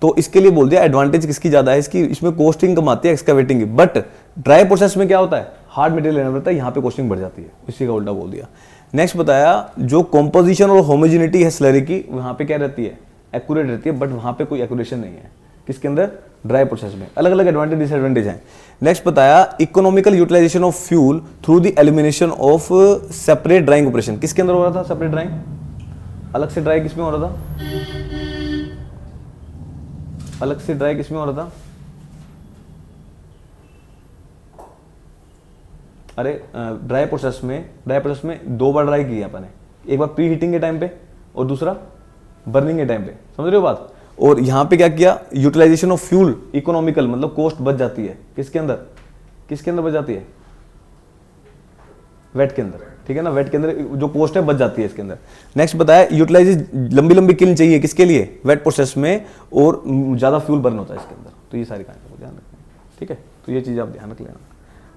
तो इसके लिए बोल दिया एडवांटेज किसकी ज्यादा है, इसकी, इसमें कोस्टिंग कम आती है एक्सकावेटिंग की। बट ड्राई प्रोसेस में क्या होता है, हार्ड मटेरियल लेना पड़ता है, यहाँ पे कोस्टिंग बढ़ जाती है, इसी का उल्टा बोल दिया। नेक्स्ट बताया, जो कॉम्पोजिशन और होमोजेनिटी है स्लरी की, वहाँ पे क्या रहती है, एक्यूरेट रहती है, बट वहाँ पे कोई एक्यूरेशन नहीं है, किसके अंदर, ड्राई प्रोसेस में। अलग अलग एडवांटेज डिसएडवांटेज हैं। नेक्स्ट बताया, economical utilisation of fuel through the elimination of separate drying operation. किसके अंदर हो रहा था सेपरेट ड्राइंग, अलग से ड्राई किसमें हो रहा था, अलग से ड्राई किसमें हो रहा था, अरे ड्राई प्रोसेस में दो बार ड्राई किया अपन ने, एक बार प्री हीटिंग के टाइम पे और दूसरा बर्निंग के टाइम पे, समझ रहे हो बात। और यहाँ पे क्या किया, यूटिलाइजेशन ऑफ फ्यूल इकोनॉमिकल, मतलब कॉस्ट बच जाती है, किसके अंदर बच जाती है, वेट के अंदर, ठीक है ना, वेट के अंदर जो कॉस्ट है बच जाती है इसके अंदर। नेक्स्ट बताया, यूटिलाइज लंबी किल्न चाहिए किसके लिए, वेट प्रोसेस में, और ज्यादा फ्यूल बर्न होता है इसके अंदर। तो ये सारी कहानी को ध्यान रखना, ठीक है, तो ये चीज आप ध्यान रख लेना।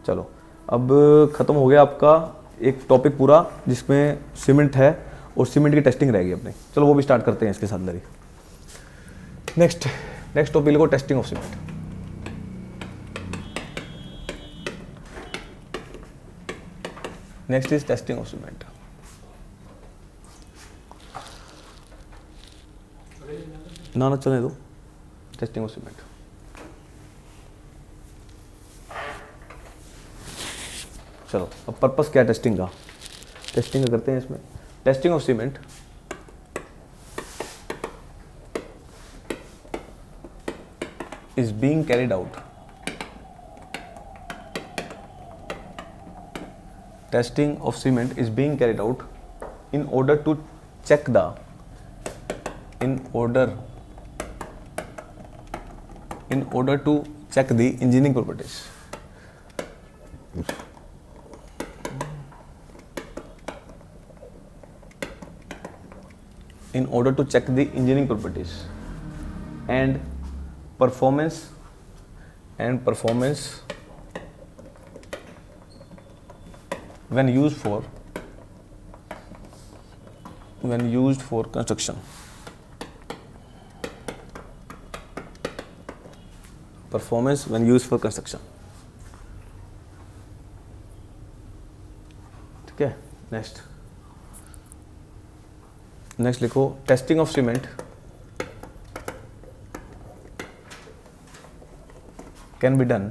चलो अब खत्म हो गया आपका एक टॉपिक पूरा, जिसमें सीमेंट है और सीमेंट की टेस्टिंग रहेगी अपनी। चलो वो भी स्टार्ट करते हैं इसके साथ लड़ी। नेक्स्ट टॉपिक को testing of cement. Next is testing of cement. ना चलने दो, टेस्टिंग ऑफ सीमेंट। चलो अब पर्पस क्या है टेस्टिंग का, टेस्टिंग का करते हैं इसमें। Testing of cement is being carried out, testing of cement is being carried out in order to check the engineering properties, and performance when used for construction, ठीक है। नेक्स्ट लिखो, testing of cement can be done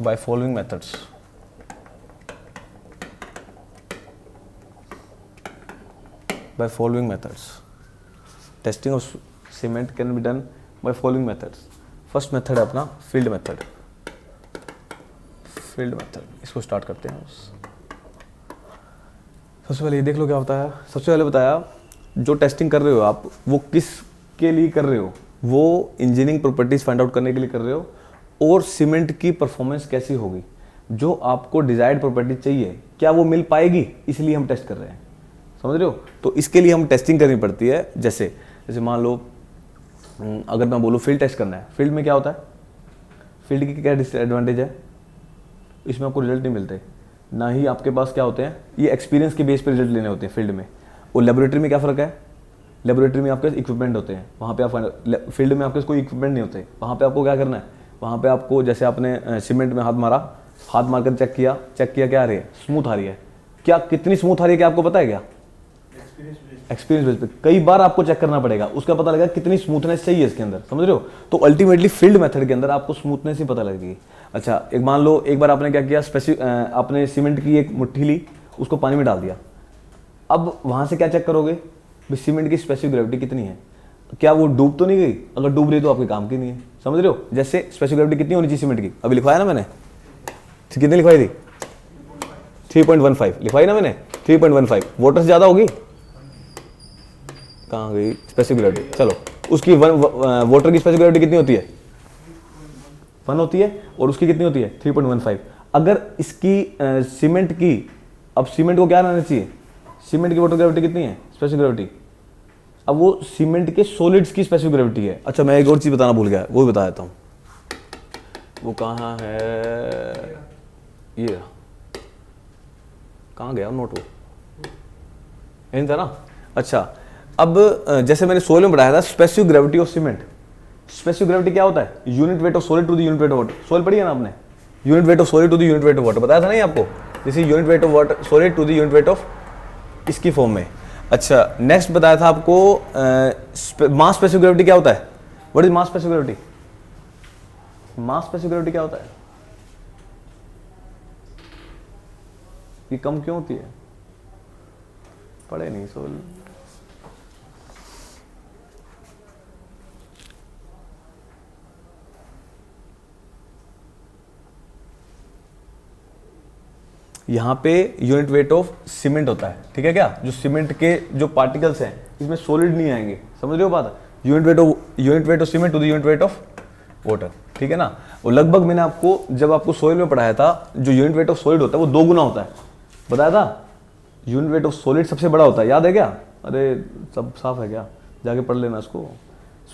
by following methods. By following methods. Testing of cement can be done by following methods. First method है अपना फील्ड मेथड. फील्ड मेथड इसको स्टार्ट करते हैं. सबसे पहले ये देख लो क्या होता है. सबसे पहले बताया जो टेस्टिंग कर रहे हो आप वो किस के लिए कर रहे हो, वो इंजीनियरिंग प्रॉपर्टीज फाइंड आउट करने के लिए कर रहे हो और सीमेंट की परफॉर्मेंस कैसी होगी, जो आपको डिजायर्ड प्रॉपर्टी चाहिए क्या वो मिल पाएगी, इसलिए हम टेस्ट कर रहे हैं. समझ रहे हो. तो इसके लिए हम टेस्टिंग करनी पड़ती है. जैसे मान लो अगर मैं बोलूँ फील्ड टेस्ट करना है, फील्ड में क्या होता है, फील्ड की क्या डिसएडवांटेज है, इसमें आपको रिजल्ट नहीं मिलते, ना ही आपके पास क्या होते हैं, ये एक्सपीरियंस के बेस पे रिजल्ट लेने होते हैं फील्ड में. और लेबोरेटरी में क्या फ़र्क है, लेबोरेटरी में आपके इक्विपमेंट होते हैं, वहाँ पे आप फील्ड में आपके कोई इक्विपमेंट नहीं होते. वहाँ पे आपको क्या करना है, वहाँ पे आपको जैसे आपने सीमेंट में हाथ मारा, हाथ मारकर चेक किया क्या आ रही है, स्मूथ आ रही है. क्या कितनी स्मूथ आ रही है क्या आपको पता है क्या, एक्सपीरियंस बेस पे कई बार आपको चेक करना पड़ेगा, उसका पता लगेगा कितनी स्मूथनेस चाहिए इसके अंदर. समझ रहे हो. तो अल्टीमेटली फील्ड मेथड के अंदर आपको स्मूथनेस ही पता लगेगी. अच्छा एक मान लो एक बार आपने क्या किया, आपने सीमेंट की एक मुट्ठी ली, उसको पानी में डाल दिया. अब वहां से क्या चेक करोगे भाई सीमेंट की स्पेसिफिक ग्रेविटी कितनी है, क्या वो डूब तो नहीं गई, अगर डूब रही तो आपके काम की नहीं है. समझ रहे हो. जैसे स्पेसिफिक ग्रेविटी कितनी होनी चाहिए सीमेंट की, अभी लिखवाया ना मैंने, कितनी लिखवाई थी, 3.15 लिखवाई ना मैंने, 3.15. वाटर से ज़्यादा होगी, कहाँ गई स्पेसिफिक ग्रेविटी. चलो उसकी वाटर की स्पेसिफिक ग्रेविटी कितनी होती है, 1 होती है, और उसकी कितनी होती है 3.15. अगर इसकी सीमेंट की, अब सीमेंट को क्या रहना चाहिए, सीमेंट की वाटर ग्रेविटी कितनी है स्पेसिफिक ग्रेविटी, अब वो सीमेंट के सॉलिड्स की स्पेसिफिक ग्रेविटी है. अच्छा मैं एक और चीज़ बताना भूल गया, वो भी बता देता हूँ. वो कहाँ है, ये कहाँ गया नोट, वो यही था ना. अच्छा अब जैसे मैंने सोल में बताया था specific gravity of cement. Specific gravity क्या होता है, unit weight of solid to the unit weight of water. Soil पढ़ी है ना आपने, unit weight of solid to the unit weight of water बताया था नहीं आपको, जैसे unit weight of water solid to the unit weight of इसकी फॉर्म में. अच्छा नेक्स्ट बताया था आपको मास स्पेसिफिक ग्रेविटी क्या होता है. What is mass specific gravity, mass specific gravity क्या होता है, ये कम क्यों होती है, पढ़े नहीं सोल. यहाँ पे यूनिट वेट ऑफ सीमेंट होता है, ठीक है क्या, जो सीमेंट के जो पार्टिकल्स हैं इसमें सॉलिड नहीं आएंगे. समझ रहे हो बात, unit weight of cement to the unit weight of water. ठीक है ना. और लगभग मैंने आपको जब आपको सोइल में पढ़ाया था, जो यूनिट वेट ऑफ सॉलिड होता है वो 2 गुना होता है, बताया था. यूनिट वेट ऑफ सॉलिड सबसे बड़ा होता है, याद है क्या, अरे सब साफ है क्या, जाके पढ़ लेना इसको.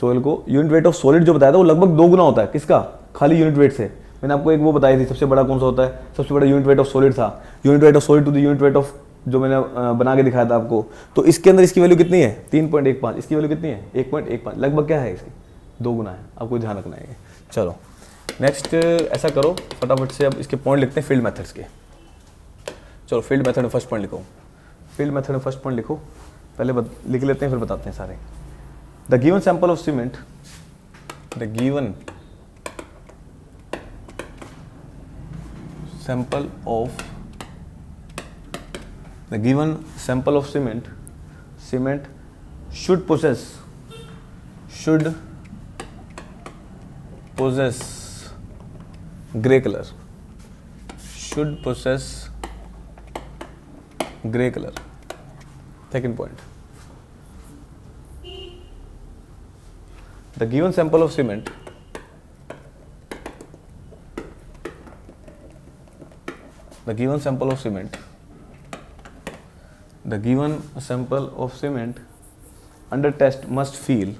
सोइल को यूनिट वेट ऑफ सॉलिड जो बताया था वो लगभग 2 गुना होता है, किसका, खाली यूनिट वेट से. मैंने आपको एक वो बताई थी सबसे बड़ा कौन सा होता है, सबसे बड़ा यूनिट वेट ऑफ सॉलिड था. Unit weight of solid to the unit weight of जो मैंने बना के दिखाया था आपको. तो इसके अंदर इसकी वैल्यू कितनी है 3.15, इसकी वैल्यू कितनी है 1.15, लगभग क्या है इसकी 2 गुना है. आपको ध्यान रखना है. चलो नेक्स्ट ऐसा करो फटाफट से, अब इसके पॉइंट लिखते हैं फील्ड मेथड्स के. चलो फील्ड मेथड में फर्स्ट पॉइंट लिखो, फील्ड मेथड में फर्स्ट पॉइंट लिखो, पहले लिख लेते हैं फिर बताते हैं सारे. The given sample of cement, the given sample of the given sample of cement should possess gray color, should possess gray color. Second point, the given sample of cement the given sample of cement under test must feel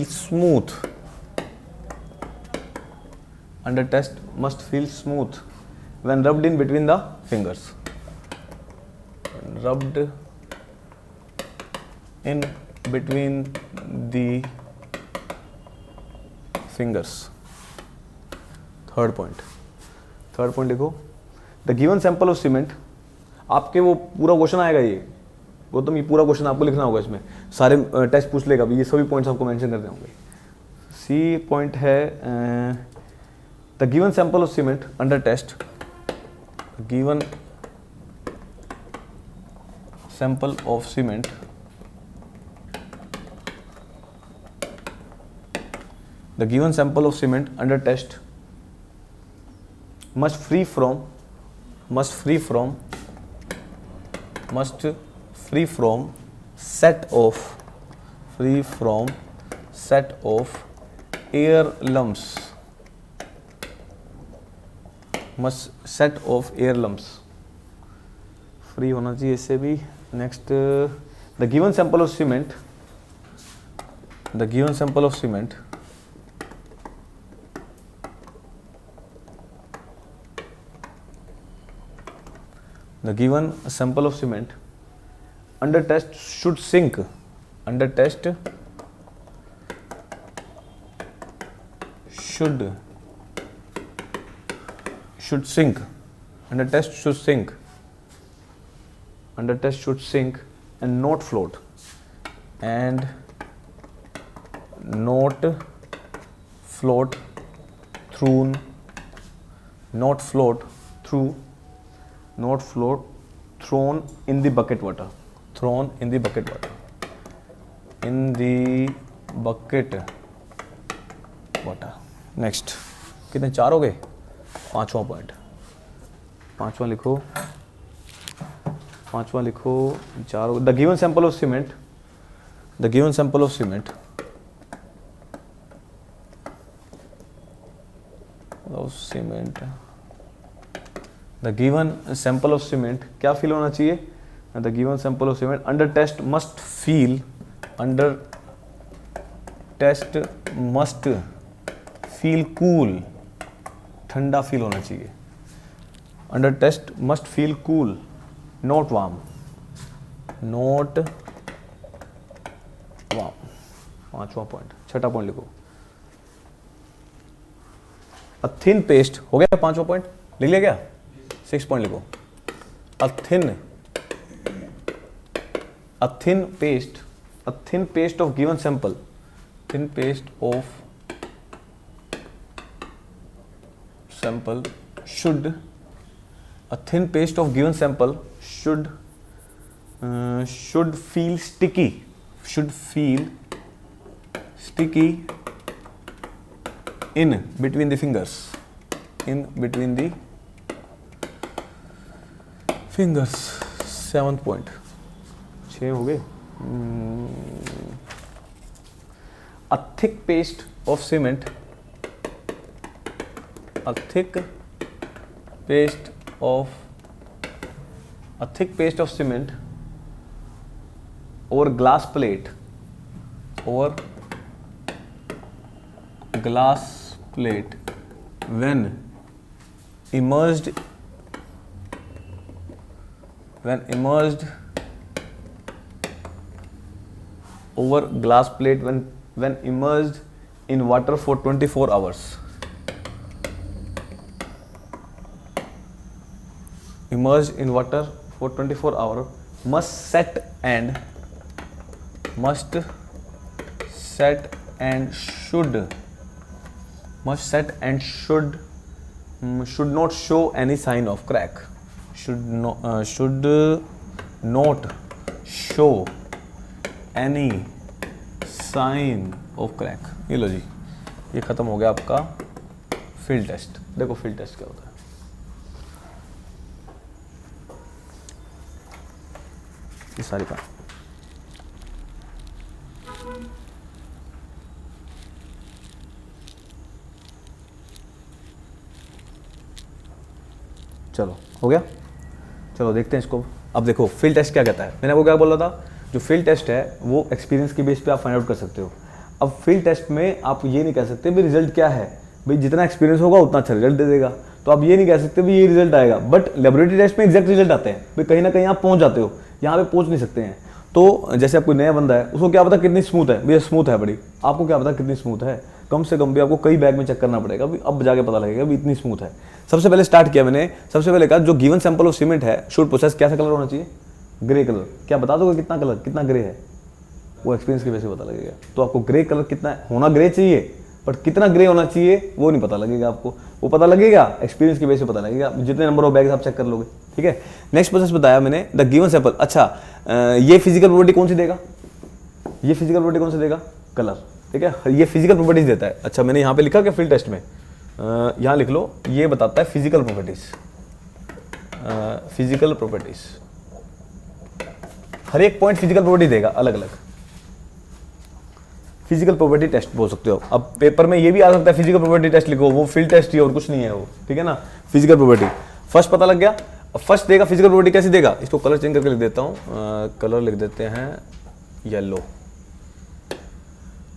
smooth, when rubbed in between the fingers, between the fingers. Third point लिखो, the given sample of cement. आपके वो पूरा क्वेश्चन आएगा ये, गौतम ये पूरा क्वेश्चन आपको लिखना होगा, इसमें सारे टेस्ट पूछ लेगा, ये सभी पॉइंट्स आपको मेंशन करने होंगे। सी पॉइंट है the given sample of cement under test, given sample of cement the given sample of cement under test must free from set of air lumps, free होना चाहिए इससे भी। Next the given sample of cement the given sample of cement under test should sink, under test should sink, under test should sink, under test should sink and not float, and not float through, not float through, not float thrown in the bucket water, thrown in the bucket water, in the bucket water। Next कितने, 4 हो गए। 5वां पॉइंट, 5वां लिखो, 5वां लिखो, 4। The given sample of cement, the given sample of cement the given sample of cement क्या फील होना चाहिए, the given sample of cement under test must feel, under test must feel cool, ठंडा फील होना चाहिए, under test must feel cool, not warm, not warm. 5वां पॉइंट। 6वां पॉइंट लिखो, अ थिन पेस्ट। हो गया 5वां पॉइंट, लिख लिया क्या? 6 पॉइंट लिखो, a thin paste of given sample, thin paste of sample should, a thin paste of given sample should feel sticky, in between the fingers, in between the fingers। 7th point। 6 हो गए। A thick paste of cement, a thick paste of cement over glass plate, when immersed over glass plate, when immersed in water for 24 hours, immersed in water for 24 hours, must set and should not show any sign of crack, should not show any sign of crack। ये लो जी, ये खत्म हो गया आपका फील्ड टेस्ट। देखो फील्ड टेस्ट क्या होता है। ये सारी बात, चलो हो गया। चलो देखते हैं इसको। अब देखो फील्ड टेस्ट क्या कहता है। मैंने आपको क्या बोला था, जो फील्ड टेस्ट है वो एक्सपीरियंस की बेस पे आप फाइंड आउट कर सकते हो। अब फील्ड टेस्ट में आप ये नहीं कह सकते भाई रिजल्ट क्या है, भाई जितना एक्सपीरियंस होगा उतना अच्छा रिजल्ट दे देगा, तो आप ये नहीं कह सकते भाई ये रिजल्ट आएगा। बट लेबोरेटरी टेस्ट में एग्जैक्ट रिजल्ट आते हैं, भाई कहीं ना कहीं आप पहुंच जाते हो, यहाँ पे पहुंच नहीं सकते हैं। तो जैसे आप कोई नया बंदा है, उसको क्या पता कितनी स्मूथ है, भैया स्मूथ है बड़ी, आपको क्या पता कितनी स्मूथ है, कम से कम भी आपको कई बैग में चेक करना पड़ेगा, भाई अब जाके पता लगेगा भी इतनी स्मूथ है। सबसे पहले स्टार्ट किया मैंने, सबसे पहले कहा जो गिवन सैंपल ऑफ सीमेंट है शुड प्रोसेस कैसा कलर होना चाहिए, ग्रे कलर, क्या बता दोगे कितना कलर कितना ग्रे है? वो एक्सपीरियंस की वजह से पता लगेगा। तो आपको ग्रे कलर कितना होना ग्रे चाहिए, बट कितना ग्रे होना चाहिए वो नहीं पता लगेगा आपको, वो पता लगेगा एक्सपीरियंस की वजह से पता लगेगा, जितने नंबर ऑफ बैग्स आप चेक कर लोगे। ठीक है, नेक्स्ट प्रोसेस बताया मैंने, द गिवन सैंपल। अच्छा, ये फिजिकल प्रॉपर्टी कौन सी देगा? ये फिजिकल प्रॉपर्टी कौन सी देगा? कलर। ठीक है, ये फिजिकल प्रॉपर्टीज देता है। अच्छा, मैंने यहाँ पे लिखा क्या फील्ड टेस्ट में? यहाँ लिख लो, ये बताता है फिजिकल प्रॉपर्टीज। फिजिकल प्रॉपर्टीज, हर एक पॉइंट फिजिकल प्रॉपर्टी देगा अलग अलग। फिजिकल प्रॉपर्टी टेस्ट बोल सकते हो। अब पेपर में ये भी आ सकता है फिजिकल प्रॉपर्टी टेस्ट लिखो, वो फील्ड टेस्ट ही और कुछ नहीं है वो। ठीक है ना, फिजिकल प्रॉपर्टी फर्स्ट पता लग गया। अब फर्स्ट देगा फिजिकल प्रॉपर्टी, कैसे देगा? इसको कलर चेंज करके लिख देता हूँ, कलर लिख देते हैं येलो।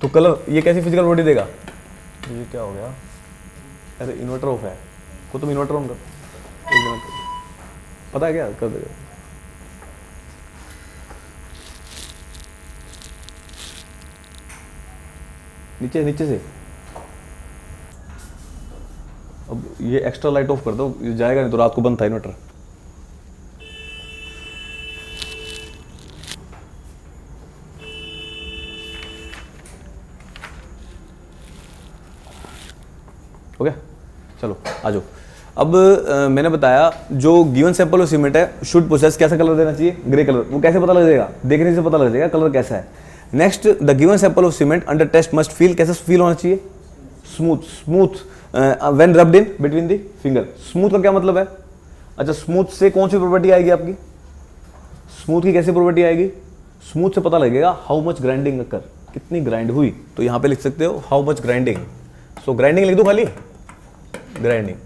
तो कलर ये कैसी फिजिकल प्रॉपर्टी देगा? ये क्या हो गया? अरे इन्वर्टर ऑफ है, को तुम इन्वर्टर ऑन कर, एक मिनट, पता है क्या कर देगा? नीचे नीचे से। अब ये एक्स्ट्रा लाइट ऑफ कर दो, ये जाएगा नहीं तो, रात को बंद था इन्वर्टर। ओके, चलो आ जाओ। अब मैंने बताया जो गिवन सैंपल ऑफ सीमेंट है शुड पोसेस कैसा कलर देना चाहिए? Grey colour. वो कैसे पता लग जाएगा? देखने से पता लग जाएगा कलर कैसा है। Next, the given sample of cement under test must feel, कैसा फील होना चाहिए? Smooth. Smooth when rubbed in between the finger. Smooth का क्या मतलब है? अच्छा, स्मूथ से कौन सी प्रॉपर्टी आएगी आपकी? स्मूथ की कैसी प्रॉपर्टी आएगी? स्मूथ से पता लगेगा हाउ मच ग्राइंडिंग कर, कितनी ग्राइंड हुई। तो यहाँ पे लिख सकते हो how much grinding. So grinding लिख दो खाली, ग्राइंडिंग,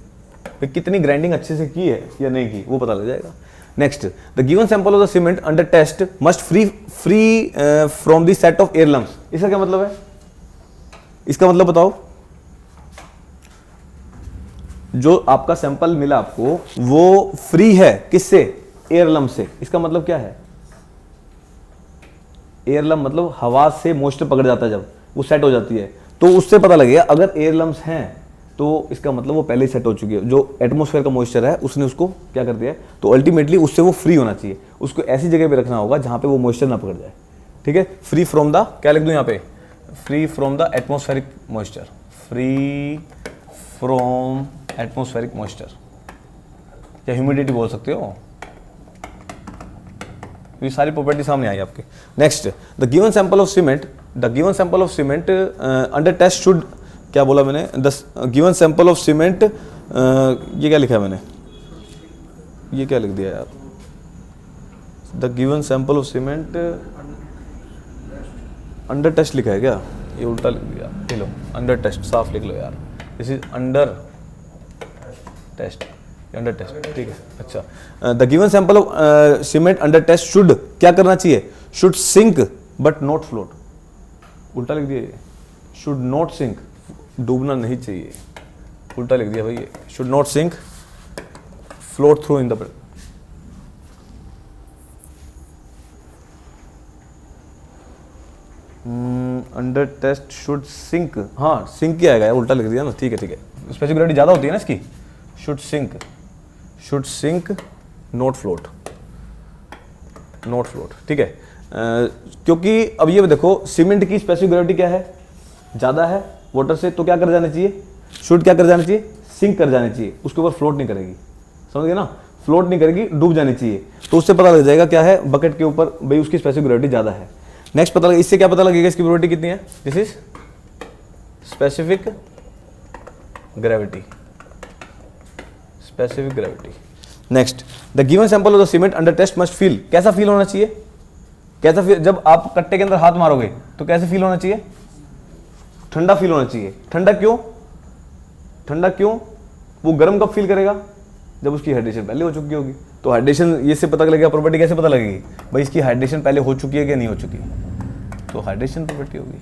फिर कितनी ग्राइंडिंग अच्छे से की है या नहीं की वो पता लग जाएगा। Next, the given sample of the cement under test must free from the set of air lumps. इसका क्या मतलब है? इसका मतलब बताओ। जो आपका सैंपल मिला आपको वो फ्री है किससे? एयर लम्प से। इसका मतलब क्या है? एयर लम्प मतलब हवा से मॉइस्चर पकड़ जाता है, जब वो सेट हो जाती है तो उससे पता लगेगा। अगर एयर लम्प्स हैं तो इसका मतलब वो पहले ही सेट हो चुकी है, जो एटमॉस्फेयर का मॉइस्चर है उसने उसको क्या कर दिया है, तो अल्टीमेटली उससे वो फ्री होना चाहिए। उसको ऐसी जगह पे रखना होगा जहां पे वो मॉइस्चर ना पकड़ जाए। ठीक है, फ्री फ्रॉम द, क्या लिख दूं यहाँ पे? Free from the atmospheric moisture. Free from atmospheric moisture या ह्यूमिडिटी बोल सकते हो। ये सारी प्रॉपर्टी सामने आई आपके। Next, the given sample of cement, the given sample of cement under test should, क्या बोला मैंने? The given sample of cement, ये क्या लिखा है मैंने? ये क्या लिख दिया यार? The given sample of cement under test लिखा है क्या? ये उल्टा लिख दिया। ये लो, अंडर टेस्ट साफ लिख लो यार, this is under test, under test. ठीक है, अच्छा, the given sample of cement under test should क्या करना चाहिए? Should sink but not float. उल्टा लिख दिया, शुड नॉट सिंक, डूबना नहीं चाहिए, उल्टा लिख दिया भाई। ये should not sink, float through in the, under test should sink, हाँ सिंक ही आएगा, उल्टा लिख दिया ना। ठीक है ठीक है, स्पेसिफिक ग्रेविटी ज्यादा होती है ना इसकी। Should sink not float, not float. ठीक है, क्योंकि अब ये देखो सीमेंट की स्पेसिफिक ग्रेविटी क्या है? ज्यादा है वाटर से, तो क्या कर जाना चाहिए? शुड क्या कर जाना चाहिए? सिंक कर जानी चाहिए, उसके ऊपर फ्लोट नहीं करेगी। समझ गए ना? फ्लोट नहीं करेगी, डूब जानी चाहिए। तो उससे पता लग जाएगा क्या है बकेट के ऊपर, भाई उसकी स्पेसिफिक ग्रेविटी ज्यादा है। नेक्स्ट पता लगे, इससे क्या पता लगेगा इसकी ग्रेविटी कितनी है? This is specific gravity, specific gravity. Next, the given sample of the cement under test must feel, कैसा फील होना चाहिए? कैसा फील? जब आप कट्टे के अंदर हाथ मारोगे तो कैसे फील होना चाहिए? ठंडा फील होना चाहिए। ठंडा क्यों? ठंडा क्यों? वो गर्म कब फील करेगा? जब उसकी हाइड्रेशन पहले हो चुकी होगी। तो हाइड्रेशन ये से पता लगेगा, प्रॉपर्टी कैसे पता लगेगी भाई इसकी हाइड्रेशन पहले हो चुकी है कि नहीं हो चुकी? तो हाइड्रेशन प्रॉपर्टी होगी,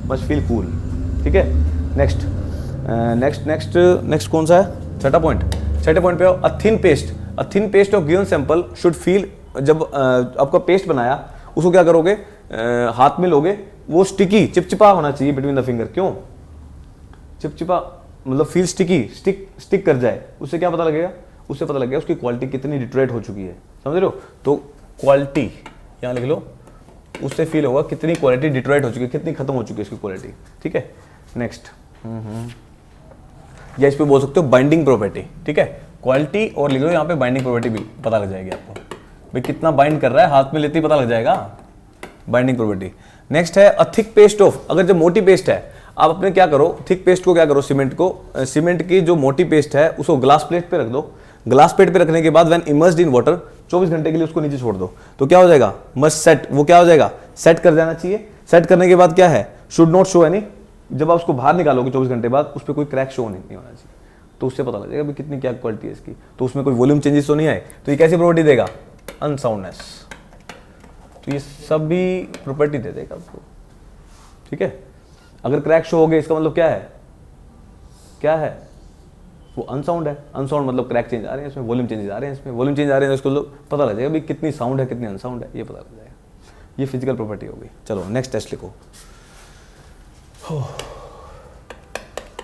मस्ट फील कूल। ठीक है, नेक्स्ट नेक्स्ट नेक्स्ट नेक्स्ट कौन सा है? छठा पॉइंट। छठे पॉइंट पे आओ, a thin paste, a thin paste of given sample should feel. जब आपका पेस्ट बनाया उसको क्या करोगे? हाथ में लोगे, वो स्टिकी, चिपचिपा होना चाहिए बिटवीन द फिंगर। क्यों चिपचिपा? मतलब फील स्टिकी, स्टिक कर जाए। उससे क्या पता लगेगा? उससे पता लगेगा उसकी क्वालिटी कितनी डिटरेट हो चुकी है। समझ रहे हो? तो क्वालिटी यहाँ लिख लो, उससे फील होगा कितनी क्वालिटी डिट्रॉइट हो चुकी है, कितनी खत्म हो चुकी है इसकी क्वालिटी। ठीक है, नेक्स्ट या इस पे बोल सकते हो बाइंडिंग प्रॉपर्टी। ठीक है, क्वालिटी और लिख लो यहाँ पे बाइंडिंग प्रॉपर्टी भी पता लग जाएगी आपको, भाई कितना बाइंड कर रहा है, हाथ में लेते ही पता लग जाएगा बाइंडिंग प्रॉपर्टी। नेक्स्ट है अ थिक पेस्ट ऑफ, अगर जब मोटी पेस्ट है, आप अपने क्या करो, थिक पेस्ट को क्या करो, सीमेंट को, सीमेंट की जो मोटी पेस्ट है उसको ग्लास प्लेट पे रख दो। ग्लास प्लेट पे रखने के बाद व्हेन इमर्स्ड इन वाटर 24 घंटे के लिए उसको नीचे छोड़ दो, तो क्या हो जाएगा, मस्ट सेट, वो क्या हो जाएगा, सेट कर जाना चाहिए। सेट करने के बाद क्या है, शुड नॉट शो एनी, जब आप उसको बाहर निकालोगे 24 घंटे बाद उस पर कोई क्रैक शो नहीं होना चाहिए, तो उससे पता लग जाएगा भाई कितनी क्या क्वालिटी है इसकी, तो उसमें कोई वॉल्यूम चेंजेस तो नहीं आए, तो ये कैसी प्रॉपर्टी देगा, अनसाउंडनेस। तो ये सब भी प्रॉपर्टी दे देगा आपको। ठीक है, अगर क्रैक शो हो गया इसका मतलब क्या है, क्या है, वो अनसाउंड है। अनसाउंड मतलब क्रैक चेंज आ रहे हैं इसमें, वॉल्यूम चेंजेस आ रहे हैं इसमें, वॉल्यूम चेंज आ रहे हैं, उसको पता लग जाएगा भाई कितनी साउंड है कितनी अनसाउंड है, ये पता लग जाएगा। ये फिजिकल प्रॉपर्टी हो गई। चलो नेक्स्ट टेस्ट लिखो।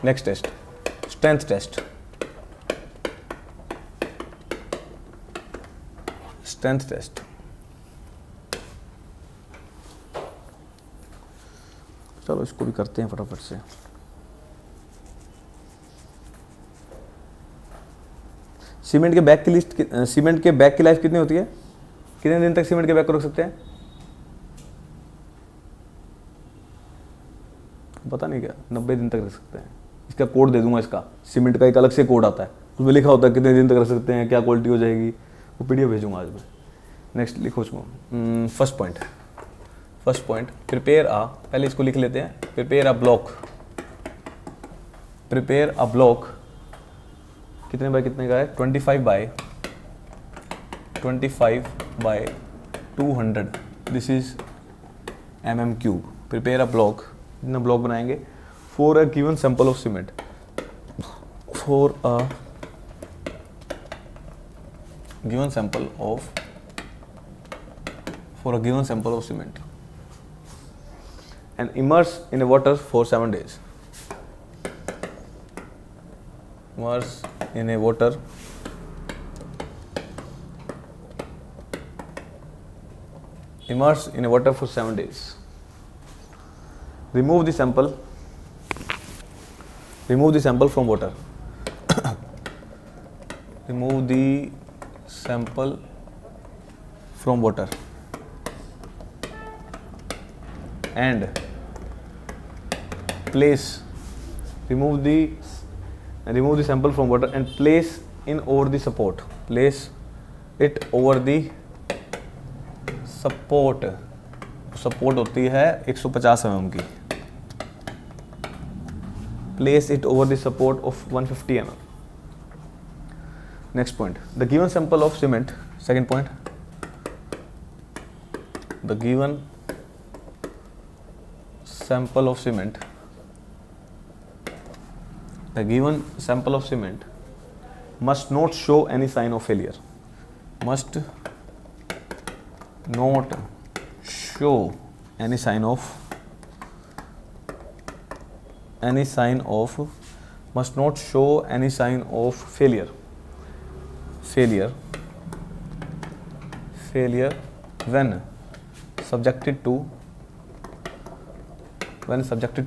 Next test, strength test. Strength test, चलो इसको भी करते हैं फटाफट से। सीमेंट के बैग की लिस्ट, सीमेंट के बैग की लाइफ कितनी होती है, कितने दिन तक सीमेंट के बैग को रख सकते हैं, पता नहीं क्या, 90 दिन तक रख सकते हैं। इसका कोड दे दूंगा, इसका सीमेंट का एक अलग से कोड आता है, उसमें लिखा होता है कितने दिन तक रख सकते हैं, क्या क्वालिटी हो जाएगी, वो पीडीएफ भेजूंगा आज मैं। नेक्स्ट लिखो उसको। First point, first point, prepare a, पहले इसको लिख लेते हैं, prepare a block, prepare a block कितने बाय कितने का है, 25 by 200, this is mm3। Prepare a block, इतना ब्लॉक बनाएंगे for a given sample of cement, for a given sample of cement and immerse in a water for 7 days. Immerse in a water for 7 days. Remove the sample from water. Remove the sample from water and place, remove the sample from water and place in over the support, place it over the support, support होती है 150 mm की, place it over the support of 150 mm. Next point, the given sample of cement, second point, the given sample of cement, the given sample of cement must not show any sign of failure, must not show any sign of must not show any sign of failure when subjected to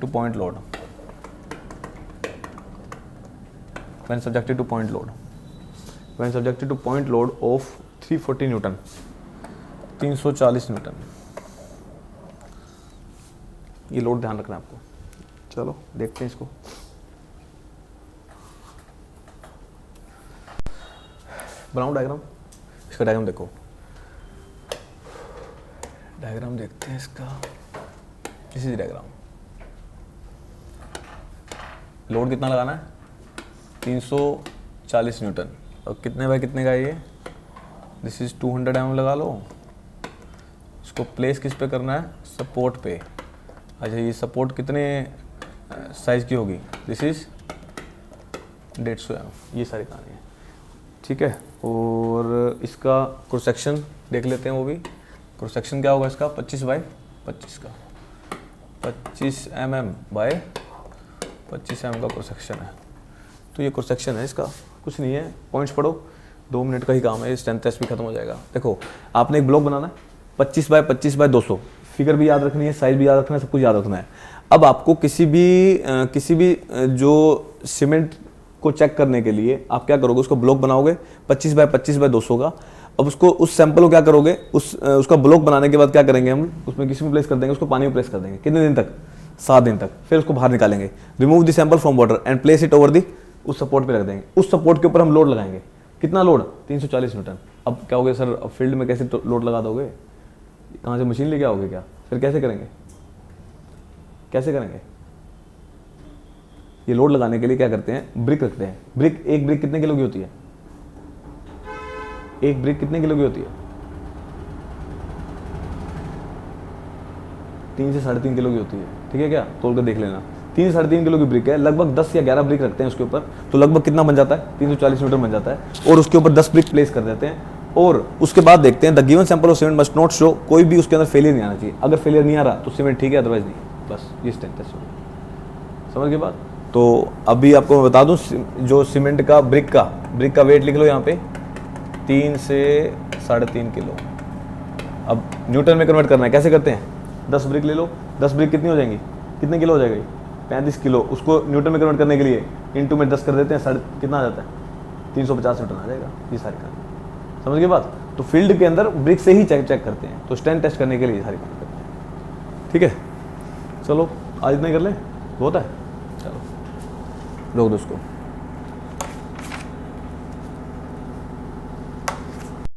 point load, when subjected to point load of 340 Newton, 340 Newton, ये लोड ध्यान रखना है आपको। चलो देखते हैं इसको। बनाओ डायग्राम, इसका डायग्राम देखो, डायग्राम देखते हैं इसका, इसी डायग्राम। लोड कितना लगाना है, 340 न्यूटन, और कितने बाय कितने का है ये, दिस इज 200 mm लगा लो। इसको प्लेस किस पे करना है, सपोर्ट पे। अच्छा, ये सपोर्ट कितने साइज की होगी, दिस इज 150 mm, ये सारी कहानी है। ठीक है, और इसका क्रॉस सेक्शन देख लेते हैं, वो भी क्रॉस सेक्शन क्या होगा इसका, 25 बाय 25 का, 25 mm बाय 25 mm का क्रॉस सेक्शन है। तो ये क्रॉस सेक्शन है इसका, कुछ नहीं है, पॉइंट्स पढ़ो। 2 मिनट का ही काम है, स्ट्रेंथ टेस्ट भी खत्म हो जाएगा। देखो आपने एक ब्लॉक बनाना है 25 बाय 25 बाय 200, फिगर भी याद रखनी है, साइज भी याद रखना है, सब कुछ याद रखना है। अब आपको किसी भी जो सीमेंट को चेक करने के लिए आप क्या करोगे, उसको ब्लॉक बनाओगे 25 बाय 25 बाय 200 का। अब उसको उस सैंपल को क्या करोगे, उसका ब्लॉक बनाने के बाद क्या करेंगे हम, उसमें किसी में प्लेस कर देंगे, उसको पानी में प्लेस कर देंगे। कितने दिन तक? 7 दिन तक। फिर उसको बाहर निकालेंगे, remove the sample from water and place it over the, उस सपोर्ट पे रख देंगे। उस सपोर्ट के ऊपर हम लोड लगाएंगे। कितना लोड? 340 न्यूटन। अब क्या होगे सर, अब फील्ड में कैसे लोड लगा दोगे? कहाँ से मशीन लेके आओगे क्या? फिर कैसे करेंगे? कैसे करेंगे? ये लोड लगाने के लिए क्या करते हैं, ब्रिक रखते हैं। ब्रिक, एक ब्रिक कितने किलो की होती है? एक ब्रिक कितने किलो की होती है? 3 से 3.5 किलो की होती है, ठीक है क्या? तोल कर देख लेना। 3 से 3.5 किलो की ब्रिक है, लगभग 10 या 11 ब्रिक रखते हैं उसके ऊपर, तो लगभग कितना बन जाता है? 340 न्यूटन बन जाता है। और उसके ऊपर 10 ब्रिक प्लेस कर देते हैं, और उसके बाद देखते हैं the given sample of cement must not show, कोई भी उसके अंदर फेलियर नहीं आना चाहिए। अगर फेलियर नहीं आ रहा तो सीमेंट ठीक है, अदरवाइज नहीं। बस ये स्ट्रेंथ टेस्ट हो गया। समझ के बाद तो अभी आपको मैं बता दूं, जो सीमेंट का ब्रिक का वेट लिख लो यहाँ पे, 3 से 3.5 किलो। अब न्यूटन में कन्वर्ट करना है, कैसे करते हैं? 10 ब्रिक ले लो, 10 ब्रिक कितनी हो जाएंगी? कितने किलो हो जाएगी? 35 किलो। उसको न्यूटन में कन्वर्ट करने के लिए इंटू में 10 कर देते हैं, कितना आ जाता है? 350 न्यूटन आ जाएगा। ये सारी काम समझ के बाद, तो फील्ड के अंदर ब्रिक से ही चेक करते हैं, तो स्ट्रेंथ टेस्ट करने के लिए सारी काम करते हैं। ठीक है, चलो आज इतना ही कर ले, बहुत है। चलो रोक दो उसको।